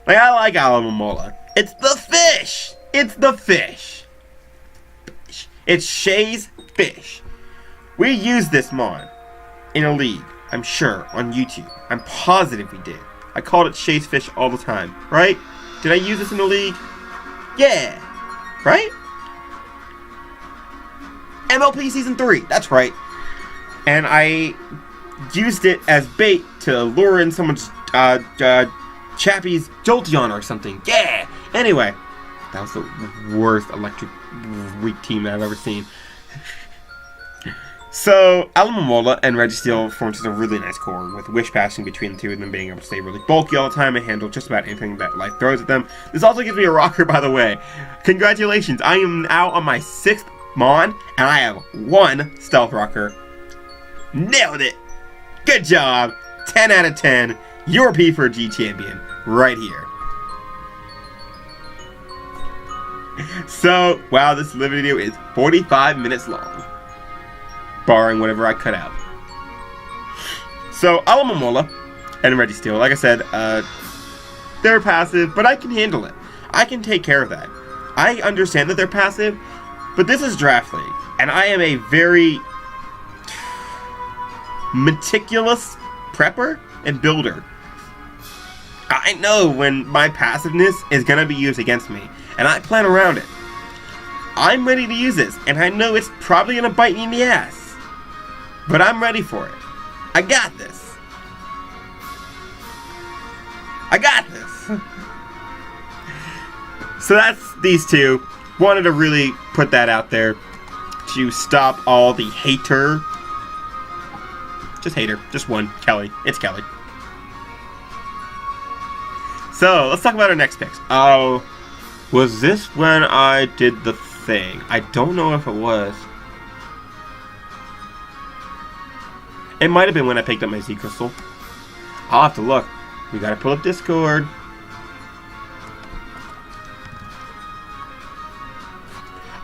A: Like, I like Alamomola. It's the fish! It's the fish! It's Shay's fish. We used this mon in a league, I'm sure, on YouTube. I'm positive we did. I called it Shay's fish all the time, right? Did I use this in a league? Yeah. Right? MLP Season 3, that's right. And I used it as bait to lure in someone's Chappie's Jolteon or something. Yeah! Anyway, that was the worst electric weak team that I've ever seen. So, ALOHA and Registeel forms a really nice core, with Wish passing between the two of them, being able to stay really bulky all the time and handle just about anything that life throws at them. This also gives me a rocker, by the way. Congratulations, I am now on my 6th Mon, and I have 1 Stealth Rocker. Nailed it! Good job! 10 out of 10. Your P4G champion, right here. So, wow, this video is 45 minutes long. Barring whatever I cut out. So, ALOHA and Registeel, like I said, they're passive, but I can handle it. I can take care of that. I understand that they're passive, but this is Draft League, and I am a very meticulous prepper and builder. I know when my passiveness is going to be used against me, and I plan around it. I'm ready to use this, and I know it's probably going to bite me in the ass. But I'm ready for it. I got this. I got this. So that's these two. Wanted to really put that out there to stop all the hater. Just hater. Just one. Kelly. It's Kelly. So let's talk about our next picks. Oh, was this when I did the thing? I don't know if it was. It might have been when I picked up my Z Crystal. I'll have to look. We gotta pull up Discord.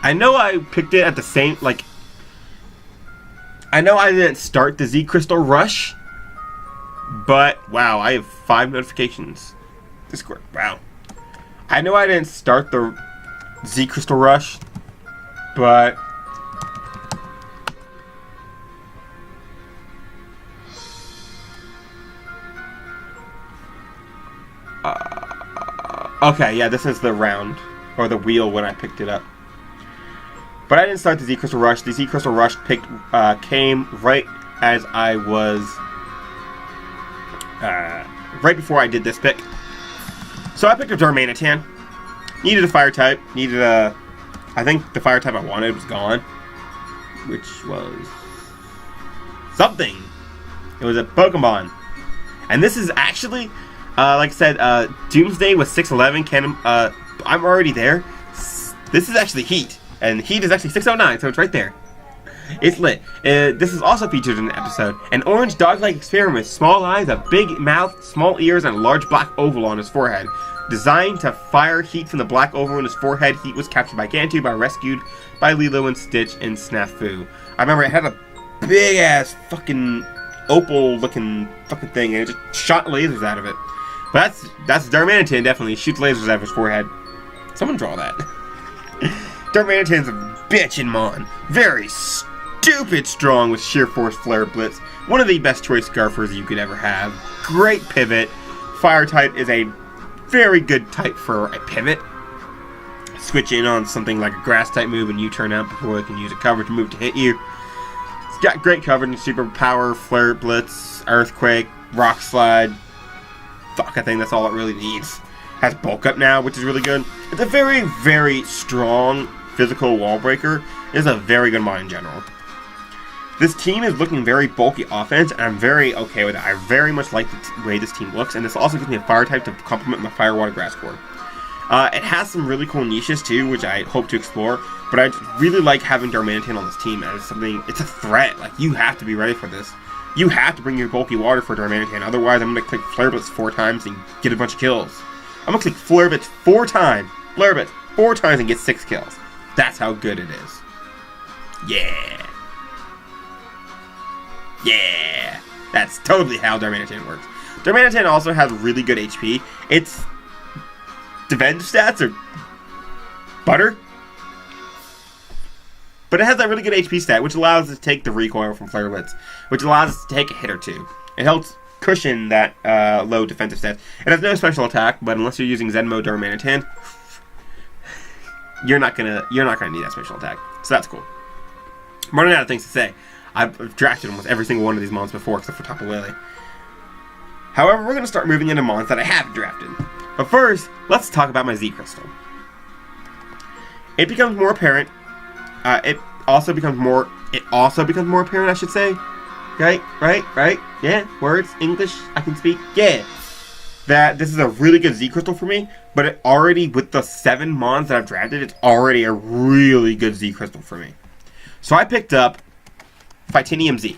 A: I know I picked it at the same, like... I know I didn't start the Z Crystal rush. But, wow, I have 5 notifications. Discord, wow. I know I didn't start the Z Crystal rush. But... okay, yeah, this is the round, or the wheel when I picked it up. But I didn't start the Z Crystal Rush. The Z Crystal Rush came right as I was, right before I did this pick. So I picked up Darmanitan. Needed a fire type. Needed a, I think the fire type I wanted was gone, which was something. It was a Pokemon. And this is actually... like I said, Doomsday was 611. I'm already there. This is actually Heat, and Heat is actually 609, so it's right there. It's lit. This is also featured in the episode. An orange dog-like experiment with small eyes, a big mouth, small ears, and a large black oval on his forehead. Designed to fire heat from the black oval on his forehead, Heat was captured by Gantu, but rescued by Lilo and Stitch and Snafu. I remember it had a big-ass fucking opal-looking fucking thing, and it just shot lasers out of it. But that's Darmanitan, definitely. Shoots lasers out of his forehead. Someone draw that. Darmanitan's a bitch in Mon. Very stupid strong with sheer force flare blitz. One of the best choice Scarfers you could ever have. Great pivot. Fire type is a very good type for a pivot. Switch in on something like a grass type move and you turn out before it can use a coverage move to hit you. It's got great coverage and super power, flare blitz, earthquake, rock slide. Fuck, I think that's all it really needs. Has bulk up now, which is really good. It's a very, very strong physical wall breaker. It is a very good mod in general. This team is looking very bulky offense, and I'm very okay with it. I very much like the way this team looks, and this also gives me a fire type to complement my fire water grass core. It has some really cool niches too, which I hope to explore, but I really like having Darmanitan on this team as something, it's a threat. Like, you have to be ready for this. You have to bring your bulky water for Darmanitan, otherwise I'm going to click Flare Blitz 4 times and get a bunch of kills. I'm going to click Flare Blitz 4 times, and get 6 kills. That's how good it is. Yeah. Yeah. That's totally how Darmanitan works. Darmanitan also has really good HP. Its defense stats are butter. But it has that really good HP stat, which allows us to take the recoil from Flare Blitz, which allows us to take a hit or two. It helps cushion that low defensive stats. It has no special attack, but unless you're using Zen mode Darmanitan, you're not gonna need that special attack. So that's cool. I'm running out of things to say. I've drafted almost every single one of these mons before, except for Tapu Lele. However, we're gonna start moving into mons that I haven't drafted. But first, let's talk about my Z Crystal. It becomes more apparent. It also becomes more it also becomes more apparent, I should say. Right? Yeah, words, English, I can speak. Yeah. That this is a really good Z crystal for me, but it already, with the 7 mons that I've drafted, it's already a really good Z crystal for me. So I picked up Titanium Z.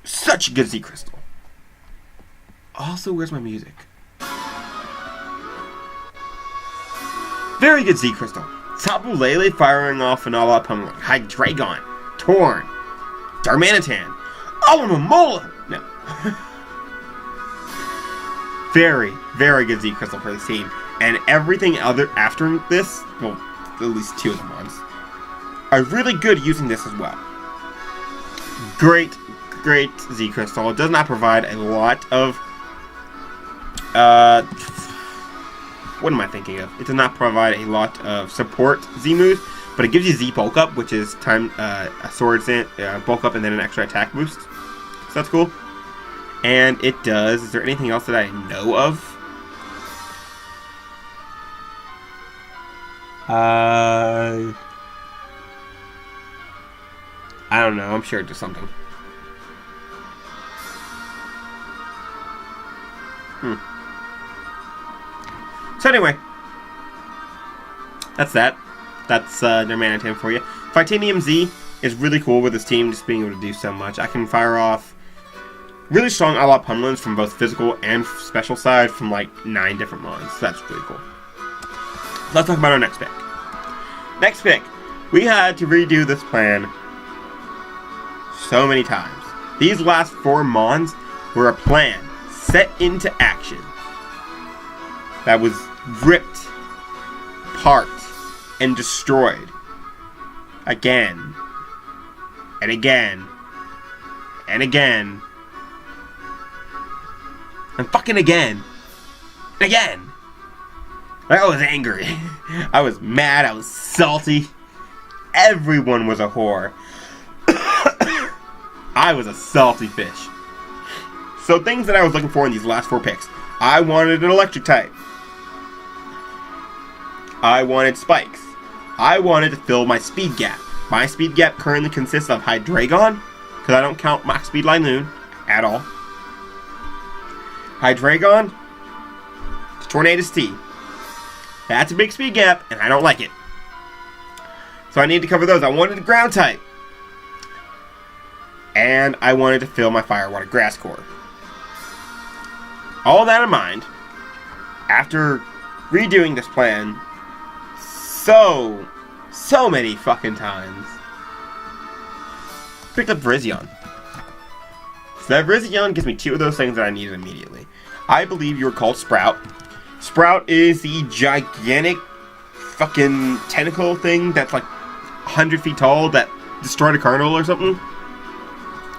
A: Such a good Z crystal. Also, where's my music? Very good Z crystal. Tapu Lele firing off an ALOHA Pummeling. Hydreigon. Torn. Darmanitan. Alomomola. No. Very, very good Z crystal for this team. And everything other after this, well, at least 2 of the ones, are really good using this as well. Great Z crystal. It does not provide a lot of what am I thinking of? It does not provide a lot of support Z moves, but it gives you Z bulk up, which is a sword bulk up and then an extra attack boost. So that's cool. And it does. Is there anything else that I know of? I don't know. I'm sure it does something. So anyway, that's that. That's Darmanitan for you. Titanium Z is really cool with this team, just being able to do so much. I can fire off really strong ALOHA Pummelings from both physical and special side from like 9 different mons. So that's really cool. Let's talk about our next pick. Next pick. We had to redo this plan so many times. These last 4 mons were a plan set into action that was ripped apart and destroyed again and again and again and fucking again and again. I was angry. I was mad. I was salty. Everyone was a whore. I was a salty fish. So things that I was looking for in these last 4 picks. I wanted an electric type. I wanted spikes. I wanted to fill my speed gap. My speed gap currently consists of Hydreigon, because I don't count Max Speed Linoon at all. Hydreigon, Tornadus T. That's a big speed gap, and I don't like it. So I need to cover those. I wanted a ground type. And I wanted to fill my Fire Water Grass core. All that in mind, after redoing this plan so many fucking times, picked up Virizion. So that Virizion gives me 2 of those things that I needed immediately. I believe you were called Sprout. Sprout is the gigantic fucking tentacle thing that's like 100 feet tall that destroyed a carnival or something.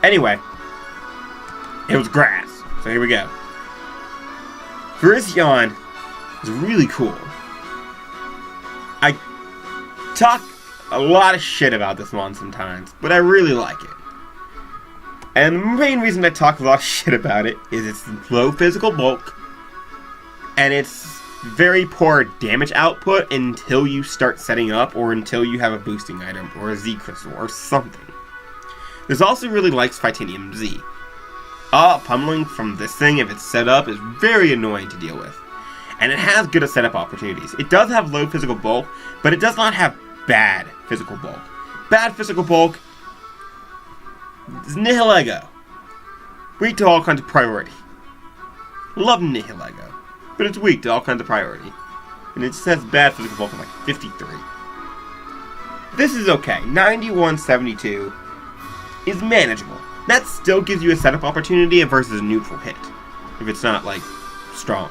A: Anyway, it was grass. So here we go. Virizion is really cool. I talk a lot of shit about this one sometimes, but I really like it. And the main reason I talk a lot of shit about it is its low physical bulk and its very poor damage output until you start setting up or until you have a boosting item or a Z crystal or something. This also really likes Titanium Z. Pummeling from this thing, if it's set up, is very annoying to deal with. And it has good setup opportunities. It does have low physical bulk, but it does not have bad physical bulk. Bad physical bulk is Nihilego. Weak to all kinds of priority. Love Nihilego, but it's weak to all kinds of priority. And it just has bad physical bulk of like 53. This is okay. 91.72 is manageable. That still gives you a setup opportunity versus a neutral hit, if it's not, like, strong.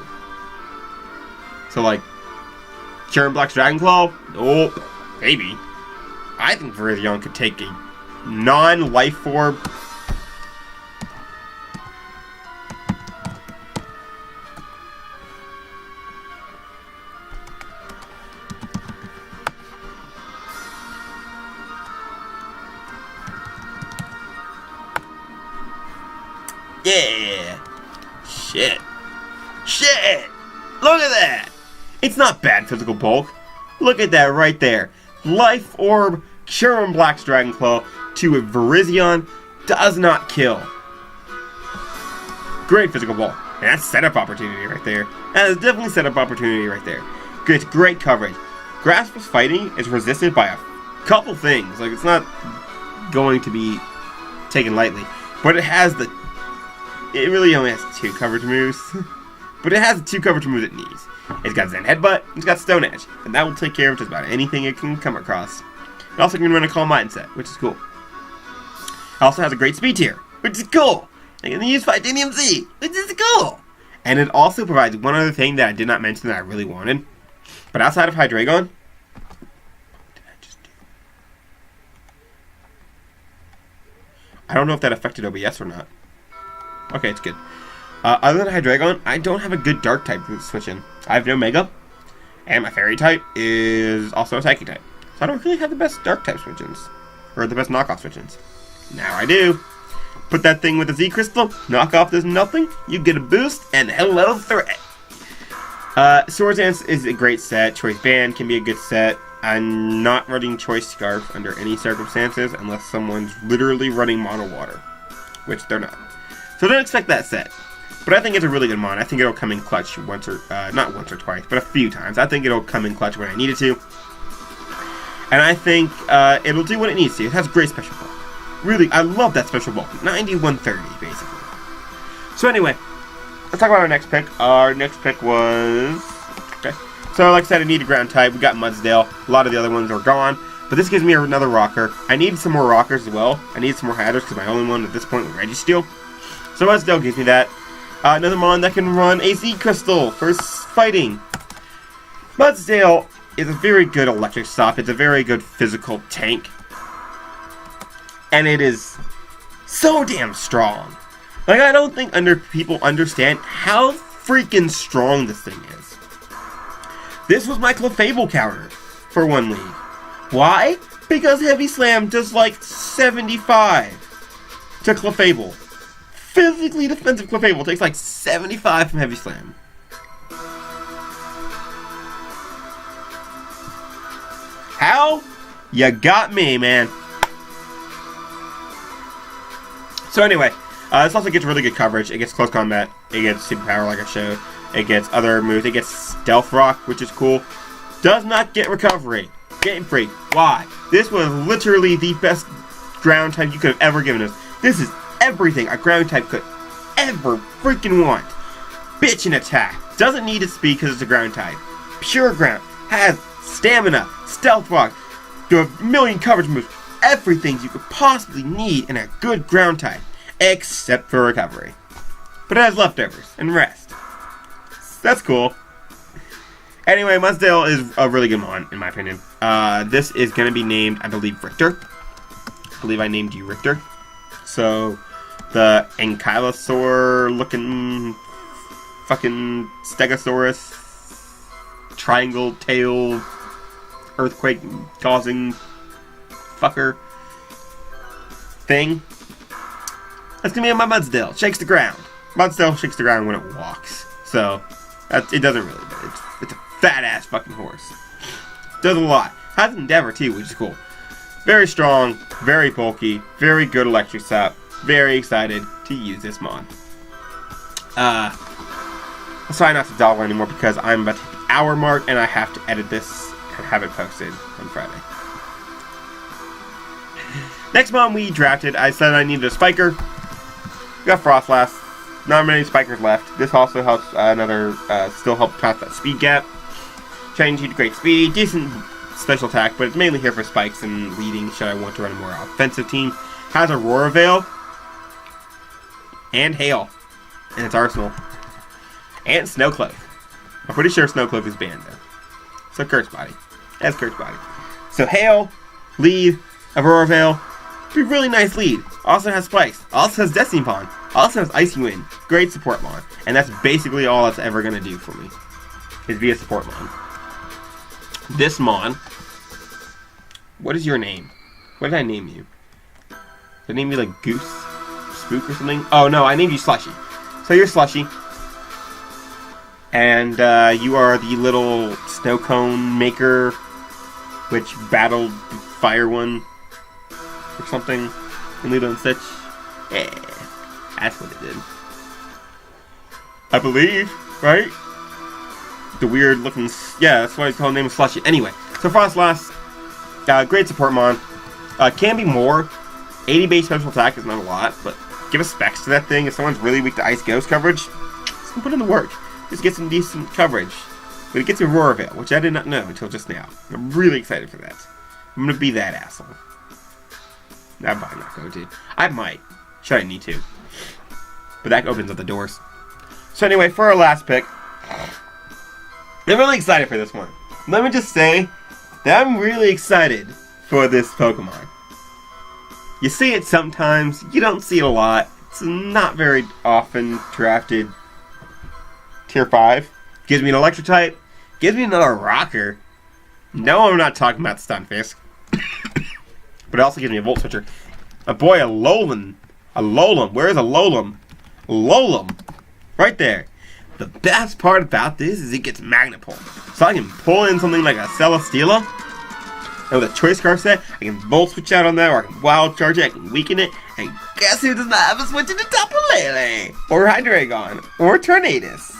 A: So, like, Sharon Black's Dragon Claw? Oh, maybe. I think Virizion could take a non-life orb. Yeah! Shit! Look at that! It's not bad physical bulk. Look at that right there. Life Orb, Sherman Black's Dragon Claw to a Virizion does not kill. Great physical ball. And that's setup opportunity right there. That is definitely setup opportunity right there. It's great coverage. Grasp's fighting is resisted by a couple things. Like, it's not going to be taken lightly. But it has the... It really only has 2 coverage moves. But it has the 2 coverage moves it needs. It's got Zen Headbutt, it's got Stone Edge. And that will take care of just about anything it can come across. It also can run a Calm Mindset, which is cool. It also has a great speed tier, which is cool. It can use Titanium Z, which is cool. And it also provides one other thing that I did not mention that I really wanted. But outside of Hydreigon, what did I just do? I don't know if that affected OBS or not. Okay, it's good. Other than Hydreigon, I don't have a good Dark type to switch in. I have no Mega, and my Fairy type is also a Psychic type. So I don't really have the best Dark type switch-ins, or the best knockoff switch-ins. Now I do. Put that thing with the Z Crystal, knockoff does nothing, you get a boost, and hello threat. Swords Dance is a great set. Choice Band can be a good set. I'm not running Choice Scarf under any circumstances unless someone's literally running Mono Water, which they're not. So don't expect that set. But I think it's a really good mon. I think it'll come in clutch once or, not once or twice, but a few times. I think it'll come in clutch when I need it to. And I think it'll do what it needs to. It has great special bulk. Really, I love that special bulk. 9130, basically. So anyway, let's talk about our next pick. Our next pick was... Okay. So like I said, I need a ground type. We got Mudsdale. A lot of the other ones are gone. But this gives me another rocker. I need some more rockers as well. I need some more Hatters because my only one at this point was Registeel. So Mudsdale gives me that. Another mon that can run a Z Crystal for fighting. Mudsdale is a very good electric stop. It's a very good physical tank. And it is so damn strong. Like, I don't think people understand how freaking strong this thing is. This was my Clefable counter for one league. Why? Because Heavy Slam does like 75 to Clefable. Physically defensive Clefable takes like 75 from Heavy Slam. How? You got me, man. So anyway, this also gets really good coverage. It gets close combat. It gets superpower like I showed. It gets other moves. It gets Stealth Rock, which is cool. Does not get recovery. Game Freak. Why? This was literally the best ground type you could have ever given us. This is everything a ground type could ever freaking want. Bitch and attack. Doesn't need its speed because it's a ground type. Pure ground. Has stamina. Stealth Rock. Do a million coverage moves. Everything you could possibly need in a good ground type. Except for recovery. But it has leftovers and rest. That's cool. Anyway, Mudsdale is a really good mon, in my opinion. This is going to be named, I believe, Richter. I believe I named you Richter. So, the Ankylosaur-looking fucking Stegosaurus triangle tail earthquake-causing fucker thing. That's gonna be my Mudsdale. Shakes the ground. Mudsdale shakes the ground when it walks. So, it doesn't really, but it's a fat-ass fucking horse. Does a lot. Has Endeavor, too, which is cool. Very strong, very bulky, very good electric sap. Very excited to use this mon. I'll try not to dawdle anymore because I'm about to hit the hour mark and I have to edit this and have it posted on Friday. Next mon we drafted, I said I needed a spiker. We got Frostlass. Not many spikers left. This also helps still helps pass that speed gap. Change you to great speed, decent special attack, but it's mainly here for spikes and leading should I want to run a more offensive team. Has Aurora Veil and Hail in its arsenal. And Snowcloak. I'm pretty sure Snowcloak is banned though. So Curse Body. That's Curse Body. So Hail, lead, Aurora Veil. Be really nice lead. Also has Spikes. Also has Destiny Pond. Also has Icy Wind. Great support mon. And that's basically all it's ever going to do for me. Is be a support mon. This mon. What is your name? What did I name you? Did I name you like Goose? Spook or something? Oh no, I named you Slushy. So you're Slushy. And you are the little snow cone maker which battled Fire one or something in Lilo and Stitch. Yeah, that's what it did. I believe, right? The weird looking, yeah, that's why it's called name of Slushy. Anyway, so Frostlass, great support mon. Can be more. 80 base special attack is not a lot, but give us specs to that thing. If someone's really weak to Ice Ghost coverage, just put in the work. Just get some decent coverage. But it gets a Aurora Veil, which I did not know until just now. I'm really excited for that. I'm gonna be that asshole. I'm probably not going to. I might. Should I need to. But that opens up the doors. So anyway, for our last pick, I'm really excited for this one. Let me just say that I'm really excited for this Pokemon. You see it sometimes, you don't see it a lot. It's not very often drafted. Tier 5. Gives me an Electric type. Gives me another Rocker. No, I'm not talking about Stunfisk. But it also gives me a Volt Switcher. My boy, Alolan. Alolan. Where is Alolan? Alolan. Right there. The best part about this is it gets Magnet Pull. So I can pull in something like a Celesteela. And with a Choice Scarf set, I can Volt Switch out on that, or I can Wild Charge it, I can weaken it. And guess who does not have a switch in the Tapu Lele? Or Hydreigon. Or Tornadus.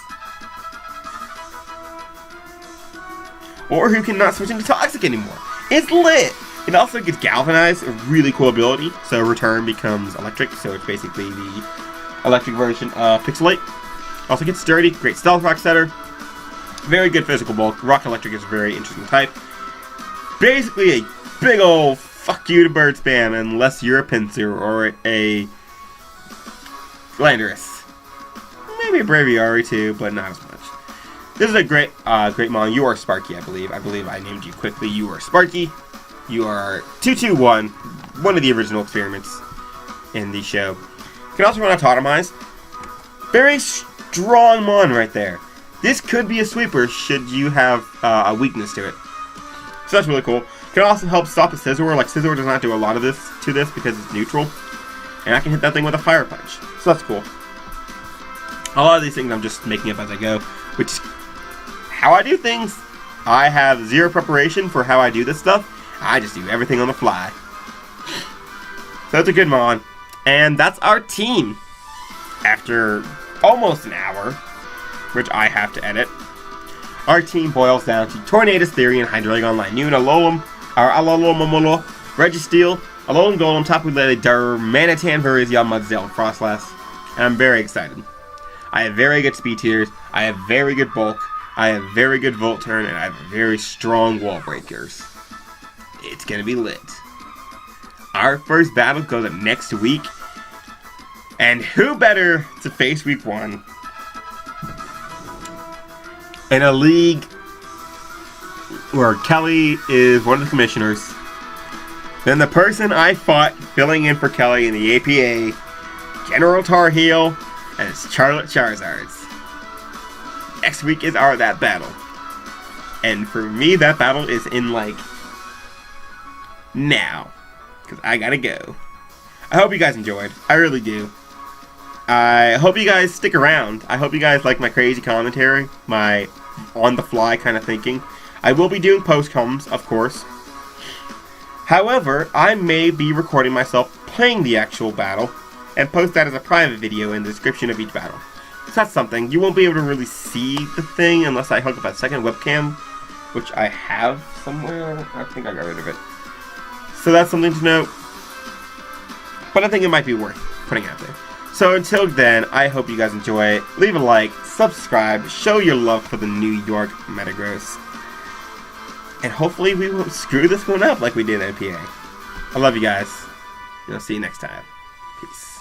A: Or who cannot switch into Toxic anymore. It's lit! It also gets Galvanized, a really cool ability. So Return becomes Electric, so it's basically the electric version of Pixelate. Also gets Sturdy, great Stealth Rock setter. Very good physical bulk. Rock Electric is a very interesting type. Basically a big ol' fuck you to bird spam unless you're a Pinsir or a Landorus. Maybe a Braviary too, but not as much. This is a great mon. You are Sparky, I believe. I believe I named you quickly. You are Sparky. You are 221, one of the original experiments in the show. You can also run Autotomize. Very strong mon right there. This could be a sweeper should you have a weakness to it. So that's really cool. It can also help stop a Scizor. Like Scizor does not do a lot of this because it's neutral. And I can hit that thing with a Fire Punch. So that's cool. A lot of these things I'm just making up as I go, which is how I do things. I have zero preparation for how I do this stuff. I just do everything on the fly. So that's a good mon. And that's our team. After almost an hour, which I have to edit, our team boils down to Tornadus, Therian, Hydreigon, Linoon, Alolan, Registeel, Alolan Golem, Tapu Lele, Darmanitan, Verizon, Mudzel, Frostlass. And I'm very excited. I have very good speed tiers, I have very good bulk, I have very good Volt Turn, and I have very strong wall breakers. It's gonna be lit. Our first battle goes up next week. And who better to face week 1 in a league where Kelly is one of the commissioners than the person I fought filling in for Kelly in the APA, General Tar Heel, and it's Charlotte Charizards. Next week is that battle. And for me, that battle is in like now, because I gotta go. I hope you guys enjoyed. I really do. I hope you guys stick around. I hope you guys like my crazy commentary, my on-the-fly kind of thinking. I will be doing post-coms, of course. However, I may be recording myself playing the actual battle and post that as a private video in the description of each battle. So that's something. You won't be able to really see the thing unless I hook up a second webcam, which I have somewhere. I think I got rid of it. So that's something to note. But I think it might be worth putting out there. So until then, I hope you guys enjoy it. Leave a like, subscribe, show your love for the New York Metagross. And hopefully we won't screw this one up like we did at PA. I love you guys. And I'll see you next time. Peace.